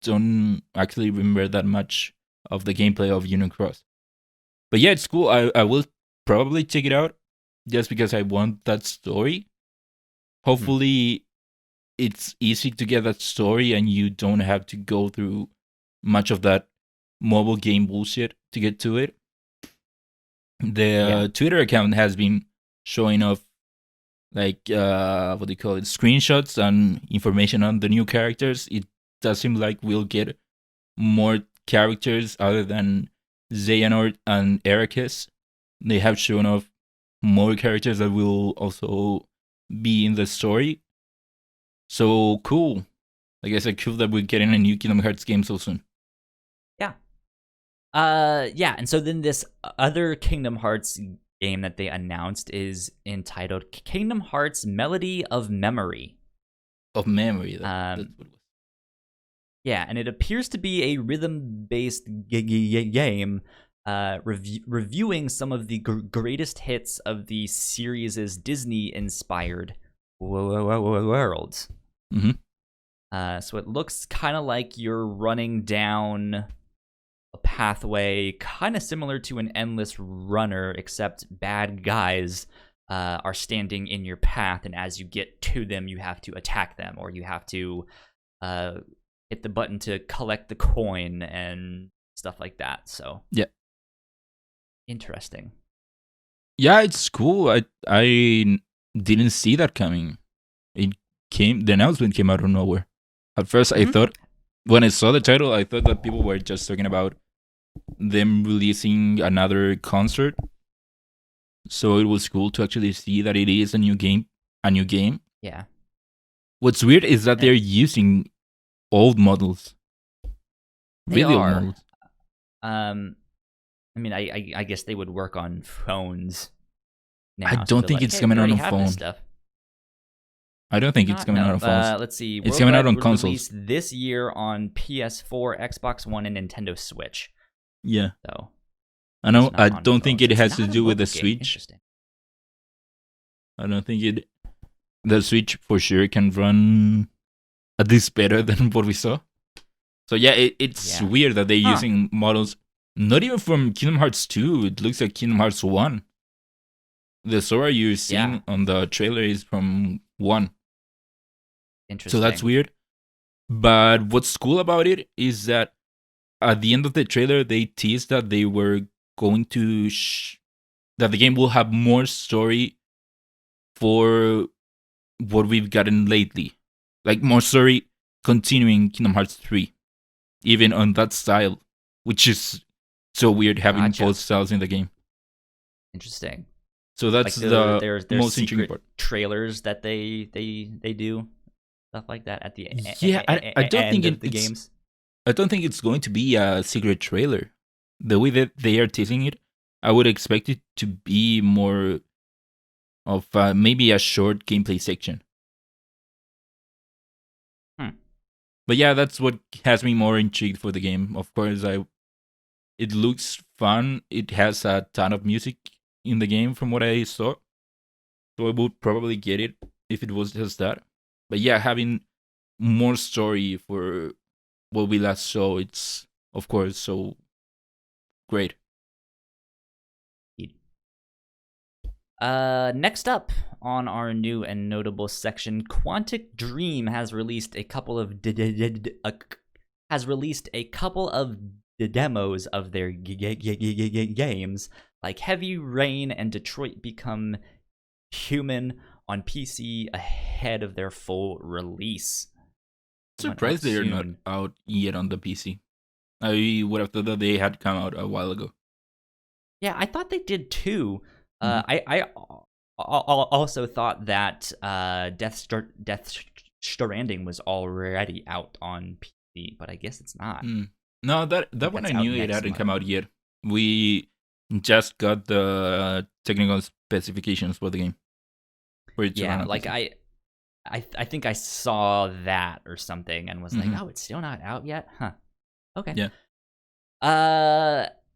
don't actually remember that much of the gameplay of Union Cross. But yeah, it's cool. I will probably check it out just because I want that story. Hopefully, it's easy to get that story and you don't have to go through much of that mobile game bullshit to get to it. The Twitter account has been showing off like what do you call it, screenshots and information on the new characters. It does seem like we'll get more characters other than Xehanort and Ericus. They have shown off more characters that will also be in the story. So cool. I guess it's cool that we're getting a new Kingdom Hearts game so soon. Yeah. And so then this other Kingdom Hearts game that they announced is entitled Kingdom Hearts Melody of Memory. Of Memory, that's what it was. Yeah, and it appears to be a rhythm-based game reviewing some of the greatest hits of the series' Disney-inspired worlds. So it looks kind of like you're running down a pathway kind of similar to an endless runner, except bad guys are standing in your path, and as you get to them, you have to attack them, or you have to hit the button to collect the coin and stuff like that. So Yeah. Interesting. Yeah, it's cool. I didn't see that coming. The announcement came out of nowhere. At first, I thought, when I saw the title, I thought that people were just talking about them releasing another concert. So it was cool to actually see that it is a new game. Yeah. What's weird is that they're using old models. Really old models. I mean, I guess they would work on phones now. I don't think it's coming out on phone. I don't think it's coming out on phones. Let's see. It's coming out on consoles. This year on PS4, Xbox One, and Nintendo Switch. Yeah. So I know. I don't think it has to do with the Switch. I don't think the Switch for sure can run at least better than what we saw. So yeah, it's weird that they're using models, not even from Kingdom Hearts 2. It looks like Kingdom Hearts 1. The Sora you're seeing on the trailer is from 1. Interesting. So that's weird. But what's cool about it is that at the end of the trailer, they teased that they were going to that the game will have more story for what we've gotten lately. Like more story continuing Kingdom Hearts 3. Even on that style, which is so weird having both styles in the game. Interesting. So that's like there's most intriguing part. Trailers that they do, stuff like that at the I don't think the games. I don't think it's going to be a secret trailer. The way that they are teasing it, I would expect it to be more of maybe a short gameplay section. But yeah, that's what has me more intrigued for the game. Of course, it looks fun. It has a ton of music in the game from what I saw. So I would probably get it if it was just that. But yeah, having more story for what we last saw, it's of course so great. Next up on our new and notable section, Quantic Dream has released a couple of demos of their games, like Heavy Rain and Detroit Become Human, on PC ahead of their full release. Surprised they are not out yet on the PC. I would have thought that they had come out a while ago. Yeah, I thought they did too. I also thought that Death Stranding was already out on PC, but I guess it's not. No, that one I knew it hadn't come out yet. We just got the technical specifications for the game. Yeah, like I think I saw that or something and was like, oh, it's still not out yet? Huh. Okay. Yeah.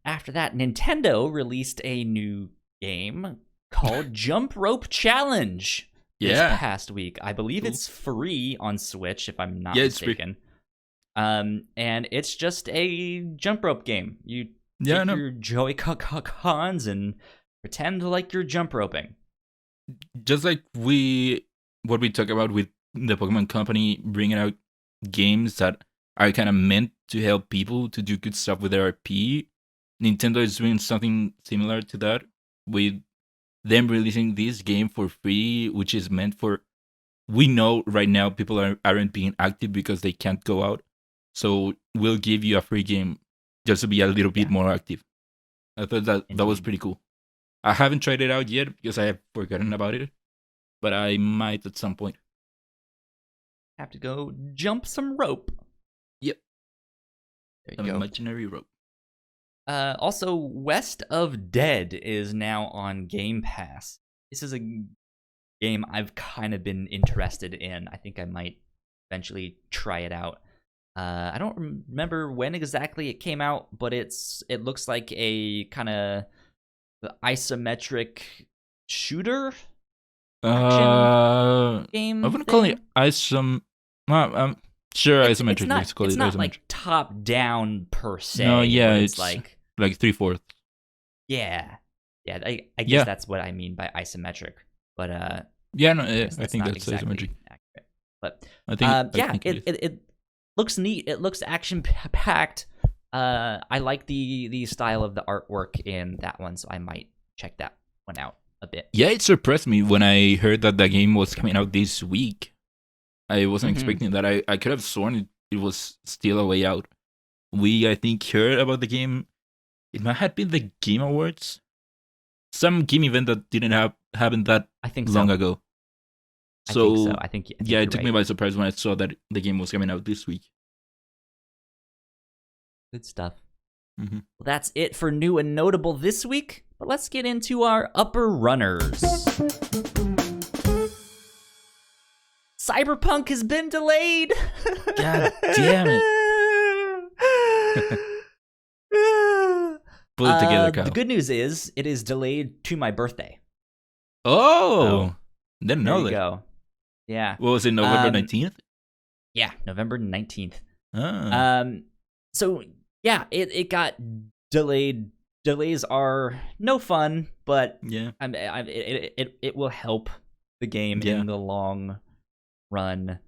After that, Nintendo released a new game called Jump Rope Challenge this past week. I believe it's free on Switch, if I'm not mistaken. And it's just a jump rope game. You take your Joy-Cons and pretend like you're jump roping. Just like what we talk about with the Pokemon Company bringing out games that are kind of meant to help people to do good stuff with their IP. Nintendo is doing something similar to that with them releasing this game for free, which is meant for... We know right now people aren't being active because they can't go out. So we'll give you a free game just to be a little bit more active. I thought that was pretty cool. I haven't tried it out yet because I have forgotten about it, but I might at some point. Have to go jump some rope. Yep. There you go. Imaginary rope. Also, West of Dead is now on Game Pass. This is a game I've kind of been interested in. I think I might eventually try it out. I don't remember when exactly it came out, but it looks like a kind of isometric shooter action game. I wouldn't call it sure, isometric. It's not like top down per se. No, yeah, it's like 3/4. Yeah, Yeah, I guess that's what I mean by isometric. But yeah, no, I I think not that's exactly isometric. accurate. But I think it looks neat. It looks action packed. I like the style of the artwork in that one, so I might check that one out a bit. Yeah, it surprised me when I heard that the game was coming out this week. I wasn't expecting that. I could have sworn it was still a way out. We, I think, heard about the game. It might have been the Game Awards. Some game event that didn't happen that I think long so. ago. So I think yeah, it took right. me by surprise when I saw that the game was coming out this week. Good stuff. Mm-hmm. Well, that's it for new and notable this week. But let's get into our upper runners. Cyberpunk has been delayed. God damn it. Pull it together, Kyle. The good news is it is delayed to my birthday. Oh, didn't know there you that. Go. Yeah. What was it, November 19th? Yeah, November 19th. Oh. So yeah, it got delayed. Delays are no fun, but yeah, it will help the game in the long run.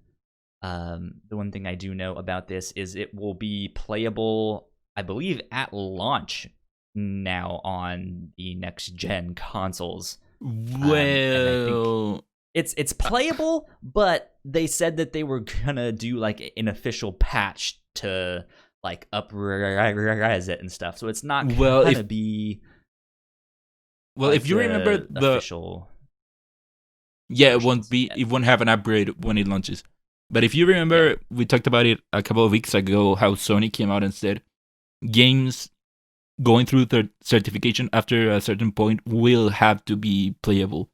The one thing I do know about this is it will be playable, I believe, at launch now on the next gen consoles. Well, it's playable, but they said that they were gonna do like an official patch to like up-res it and stuff. So it's not gonna be. Well, if you remember the official. Yeah, it won't be. It won't have an upgrade when it launches. But if you remember, we talked about it a couple of weeks ago. How Sony came out and said games going through the certification after a certain point will have to be playable,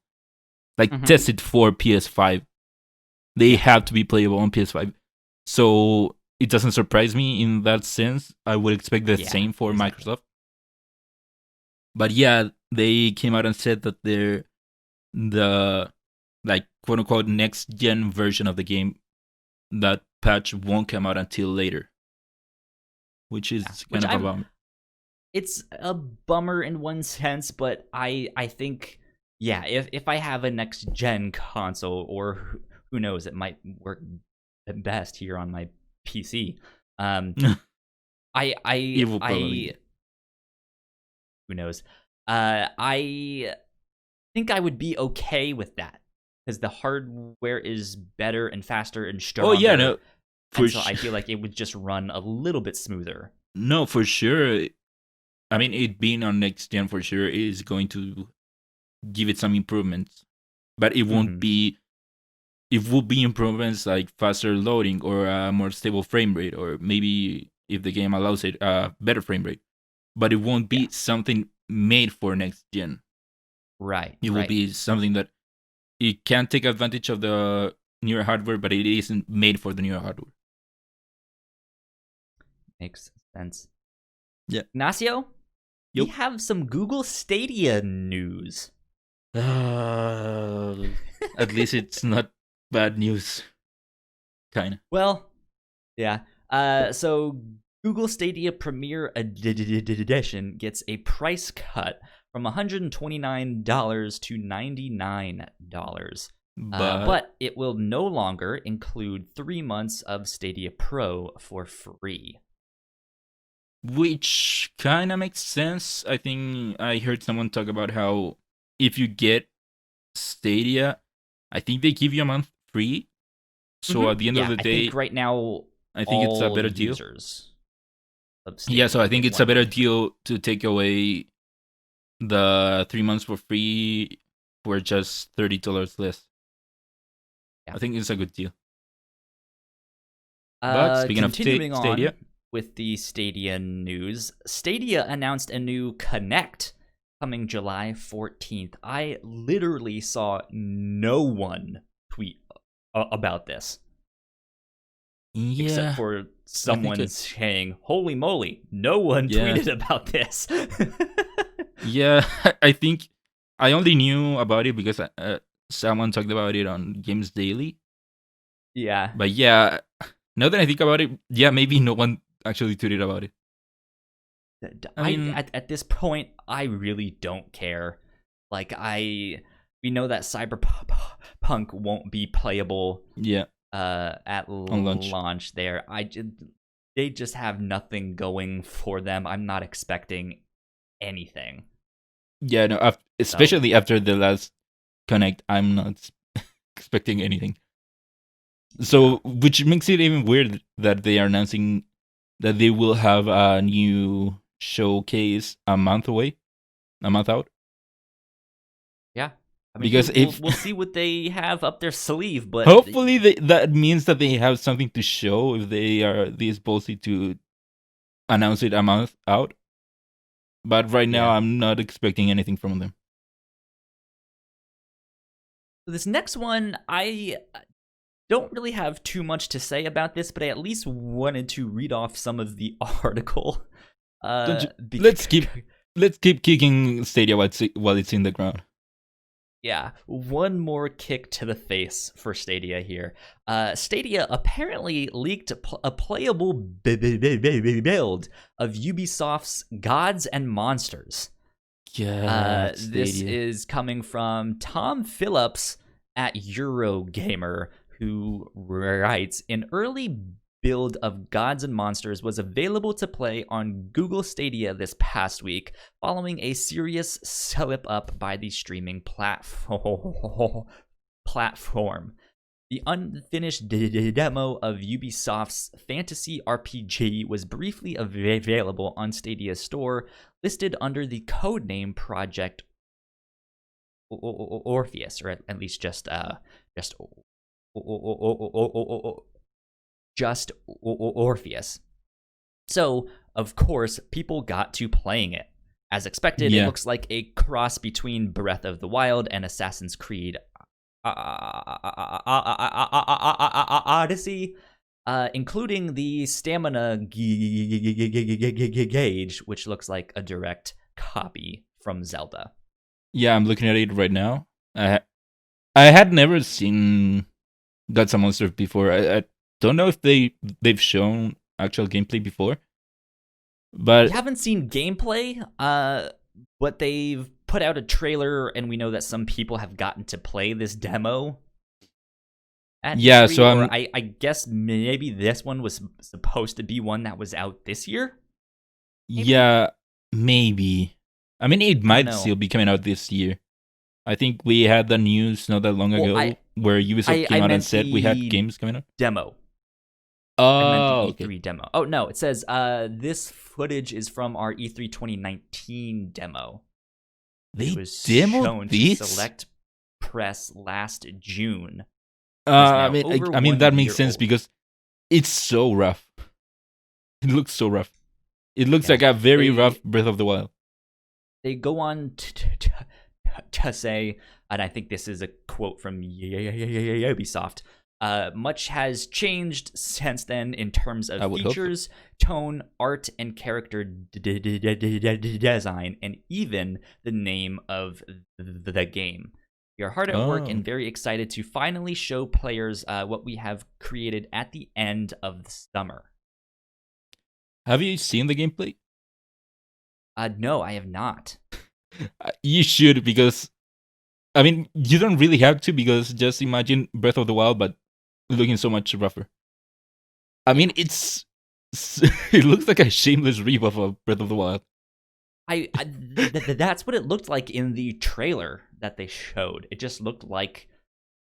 like tested for PS5. They have to be playable on PS5. So it doesn't surprise me in that sense. I would expect the same for Microsoft. But yeah, they came out and said that the like quote unquote next gen version of the game, that patch won't come out until later, which is kind of a bummer. It's a bummer in one sense, but I think if I have a next gen console, or who knows, it might work best here on my PC. Who knows? I think I would be okay with that because the hardware is better and faster and stronger. Oh yeah, no, so I feel like it would just run a little bit smoother. No, for sure. I mean, it being on next gen for sure is going to give it some improvements, but it won't be. It will be improvements like faster loading or a more stable frame rate, or maybe if the game allows it, better frame rate. But it won't be something made for next gen. Right. It will be something that it can take advantage of the newer hardware, but it isn't made for the newer hardware. Makes sense. Yeah. Ignacio, we have some Google Stadia news. At least it's not bad news. Kinda. Well, yeah. So Google Stadia Premier Edition gets a price cut from $129 to $99. But it will no longer include 3 months of Stadia Pro for free. Which kind of makes sense. I think I heard someone talk about how if you get Stadia, I think they give you a month free. So at the end of the day, I think right now, I think it's a better deal. Yeah, so I think it's a better deal to take away the 3 months for free for just $30 less. Yeah. I think it's a good deal. But speaking of Stadia, on with the Stadia news, Stadia announced a new Connect coming July 14th. I literally saw no one tweet about this. Yeah. Except for someone saying, holy moly, no one tweeted about this. Yeah, I think I only knew about it because someone talked about it on Games Daily. Yeah. But yeah, now that I think about it, maybe no one actually tweeted about it. I mean, at this point, I really don't care. Like we know that Cyberpunk won't be playable yeah, at on launch. launch. There, they just have nothing going for them. I'm not expecting anything. Yeah, no, especially after the last Connect, I'm not expecting anything. So, which makes it even weird that they are announcing that they will have a new showcase a month out. Yeah. I mean, Because if we'll see what they have up their sleeve, but hopefully that means that they have something to show if they are this ballsy to announce it a month out. But right now, yeah. I'm not expecting anything from them. This next one, I don't really have too much to say about this, but I at least wanted to read off some of the article. Let's keep kicking Stadia while it's in the ground. Yeah, one more kick to the face for Stadia here. Stadia apparently leaked a playable build of Ubisoft's Gods and Monsters. Yeah, This is coming from Tom Phillips at Eurogamer, who writes, an early build of Gods and Monsters was available to play on Google Stadia this past week, following a serious slip up by the streaming platform. The unfinished demo of Ubisoft's fantasy RPG was briefly available on Stadia's store, listed under the codename Project Orpheus, or at least just Orpheus. So, of course, people got to playing it. As expected, It looks like a cross between Breath of the Wild and Assassin's Creed Odyssey, including the stamina gauge, which looks like a direct copy from Zelda. Yeah, I'm looking at it right now. I had never seen Gods and Monsters before. I don't know if they've shown actual gameplay before, but we haven't seen gameplay. But they've put out a trailer, and we know that some people have gotten to play this demo. Yeah, E3, so I guess maybe this one was supposed to be one that was out this year. Maybe? Yeah, maybe. I mean, it might still be coming out this year. I think we had the news not that long ago where Ubisoft came out and said we had games coming out. Demo. Oh, I meant the E3 demo. Oh, no, it says this footage is from our E3 2019 demo. They was demoed shown this? to select press last June. I mean that makes sense because it's so rough. It looks so rough. It looks like a very rough Breath of the Wild. They go on to say, and I think this is a quote from Ubisoft, much has changed since then in terms of features, tone, art, and character design, and even the name of the game. We are hard at work and very excited to finally show players what we have created at the end of the summer. Have you seen the gameplay? No, I have not. You should, because I mean, you don't really have to, because just imagine Breath of the Wild, but looking so much rougher. I mean, it looks like a shameless rip-off of Breath of the Wild. That's what it looked like in the trailer that they showed. It just looked like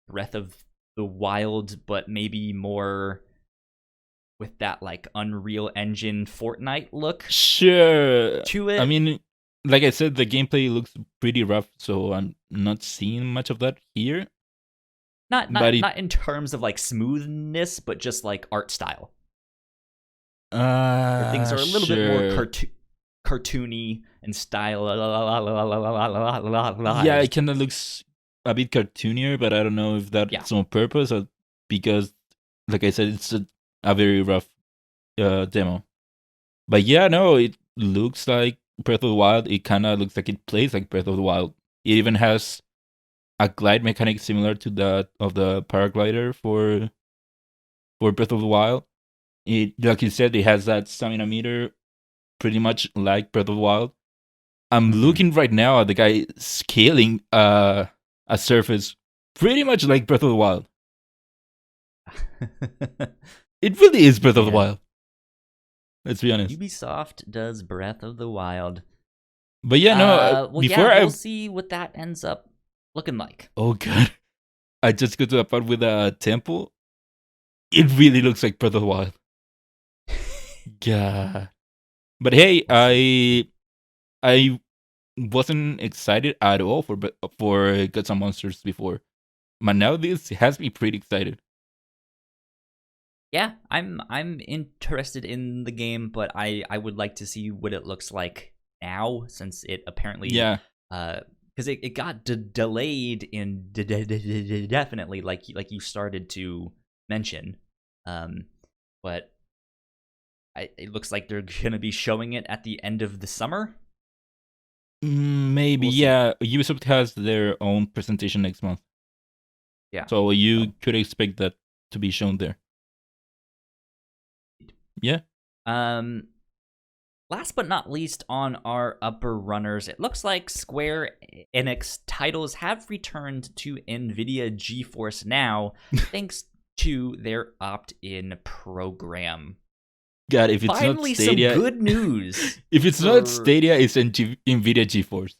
Breath of the Wild, but maybe more with that like Unreal Engine Fortnite look. Sure. To it. I mean, like I said, the gameplay looks pretty rough, so I'm not seeing much of that here. Not in terms of like smoothness, but just like art style. Where things are a little bit more cartoony and style. Yeah, it kind of looks a bit cartoonier, but I don't know if that's on purpose or because, like I said, it's a very rough demo. But yeah, no, it looks like Breath of the Wild. It kind of looks like it plays like Breath of the Wild. It even has a glide mechanic similar to that of the paraglider for Breath of the Wild. It, like you said, it has that stamina meter pretty much like Breath of the Wild. I'm looking right now at the guy scaling a surface pretty much like Breath of the Wild. It really is Breath of the Wild. Let's be honest. Ubisoft does Breath of the Wild. But yeah, no. We'll see what that ends up looking like. Oh god, I just got to a part with a temple. It really looks like Breath of the Wild. God. But hey, I wasn't excited at all for Gods and Monsters before, but now this has me pretty excited. Yeah, I'm interested in the game, but I would like to see what it looks like now, since it apparently because it got delayed indefinitely, like you started to mention, but it looks like they're gonna be showing it at the end of the summer. Maybe, yeah. Ubisoft has their own presentation next month. Yeah. So you could expect that to be shown there. Yeah. Last but not least on our upper runners, it looks like Square Enix titles have returned to NVIDIA GeForce Now thanks to their opt-in program. God, if it's finally not Stadia, some good news. If it's not Stadia, it's NVIDIA GeForce.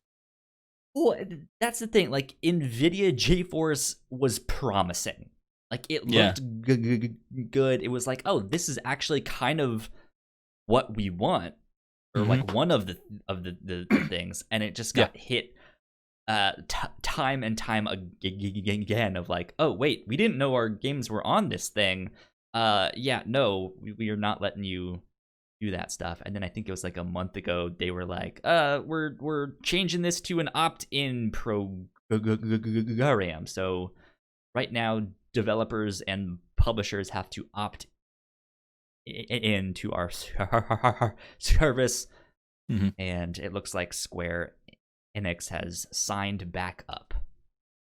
Well, that's the thing. Like, NVIDIA GeForce was promising. Like, it looked good. It was like, oh, this is actually kind of what we want, or like one of the things, and it just got hit time and time again of like, oh wait, we didn't know our games were on this thing. No, we are not letting you do that stuff. And then I think it was like a month ago they were like, we're changing this to an opt-in program. So right now developers and publishers have to opt into our service, and it looks like Square Enix has signed back up.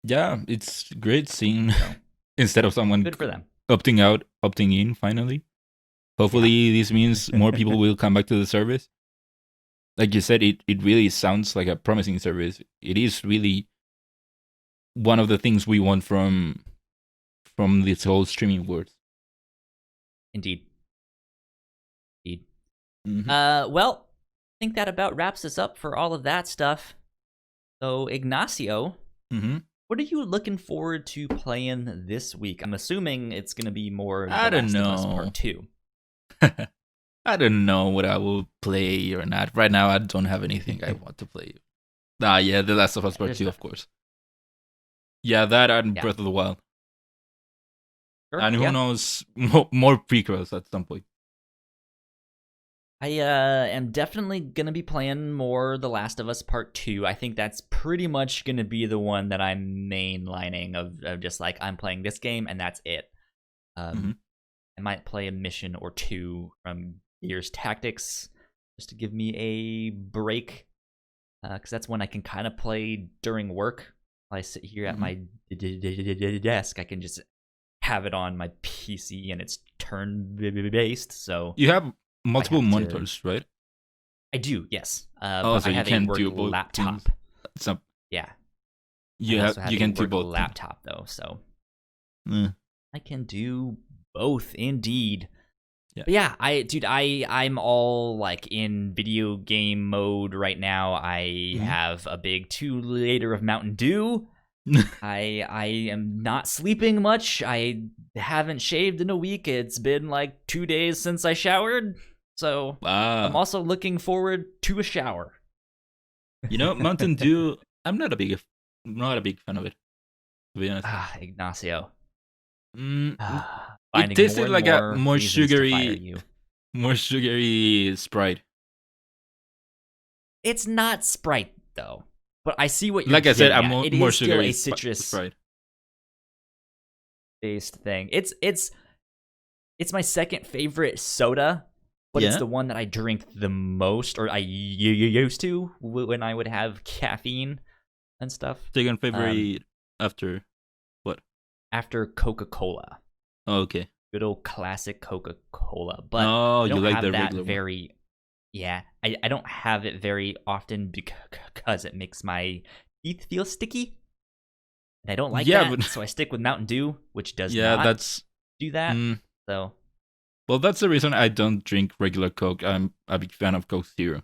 Yeah, it's great seeing instead of someone good for them opting out, opting in finally. Hopefully this means more people will come back to the service. Like you said, it really sounds like a promising service. It is really one of the things we want from this whole streaming world. Indeed. Well, I think that about wraps us up for all of that stuff. So, Ignacio, what are you looking forward to playing this week? I'm assuming it's going to be more I don't know. Last of Us Part 2. I don't know what I will play or not. Right now, I don't have anything I want to play. Yeah, The Last of Us Part 2, of course. Yeah, that and Breath of the Wild. Sure, and who knows, more prequels at some point. I am definitely going to be playing more The Last of Us Part 2. I think that's pretty much going to be the one that I'm mainlining of just like, I'm playing this game and that's it. I might play a mission or two from Gears Tactics just to give me a break, because that's when I can kind of play during work. While I sit here at my desk, I can just have it on my PC and it's turn-based. So you have multiple monitors, right? I do, yes. So I have a work laptop. Yeah. You can do both. Laptop though, so I can do both indeed. But yeah, I'm all like in video game mode right now. I have a big 2-liter of Mountain Dew. I am not sleeping much. I haven't shaved in a week. It's been like 2 days since I showered. So I'm also looking forward to a shower. You know, Mountain Dew, I'm not a big fan of it, to be honest. Ignacio. It tasted like a more sugary Sprite. It's not Sprite though, but I see what you're like I said. I'm it more is sugary still a citrus Sprite based thing. It's my second favorite soda, but it's the one that I drink the most, or I used to when I would have caffeine and stuff. Second favorite after what? After Coca-Cola. Oh, okay. Good old classic Coca-Cola, but you like the that regular very. Yeah, I don't have it very often because it makes my teeth feel sticky. And I don't like Yeah, that, but so I stick with Mountain Dew, which does yeah, not that's do that. mm, So, well, that's the reason I don't drink regular Coke. I'm a big fan of Coke Zero.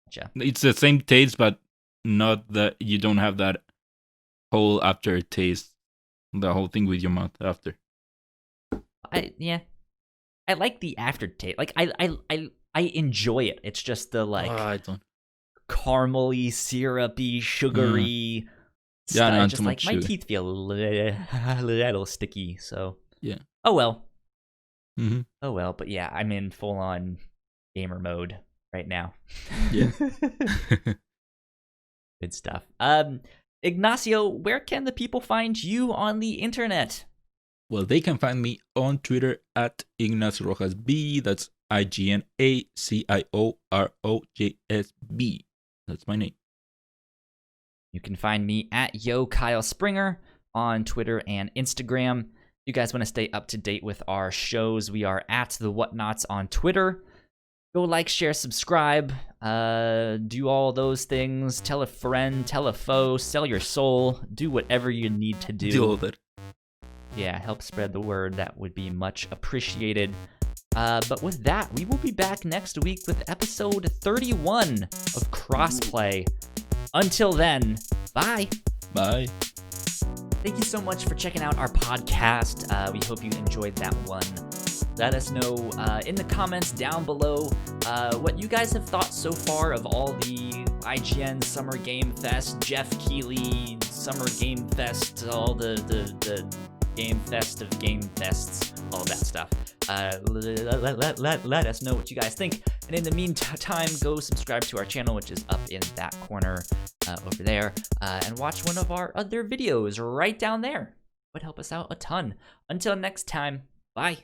gotcha. It's the same taste, but not that you don't have that whole aftertaste, the whole thing with your mouth after. Yeah, I like the aftertaste. Like I enjoy it. It's just the like I don't. caramely, syrupy, sugary Yeah, stuff. not Just too much like my sugar. teeth feel a little sticky. So Yeah. oh well, Mm-hmm. oh well. But yeah, I'm in full on gamer mode right now. Yeah. Good stuff. Ignacio, where can the people find you on the internet? Well, they can find me on Twitter at Ignacio Rojas B. That's IGNACIOROJSB. That's my name. You can find me at Yo Kyle Springer on Twitter and Instagram. If you guys want to stay up to date with our shows, we are at the Whatnauts on Twitter. Go like, share, subscribe, do all those things. Tell a friend, tell a foe, sell your soul, do whatever you need to do. Deal with it. Yeah, help spread the word. That would be much appreciated. But with that, we will be back next week with episode 31 of Crossplay. Until then, bye. Bye. Thank you so much for checking out our podcast. We hope you enjoyed that one. Let us know in the comments down below what you guys have thought so far of all the IGN Summer Game Fest, Jeff Keighley Summer Game Fest, all the Game Fest of Game Fests, all that stuff. Let us know what you guys think. And in the meantime, go subscribe to our channel, which is up in that corner over there, and watch one of our other videos right down there. Would help us out a ton. Until next time, bye.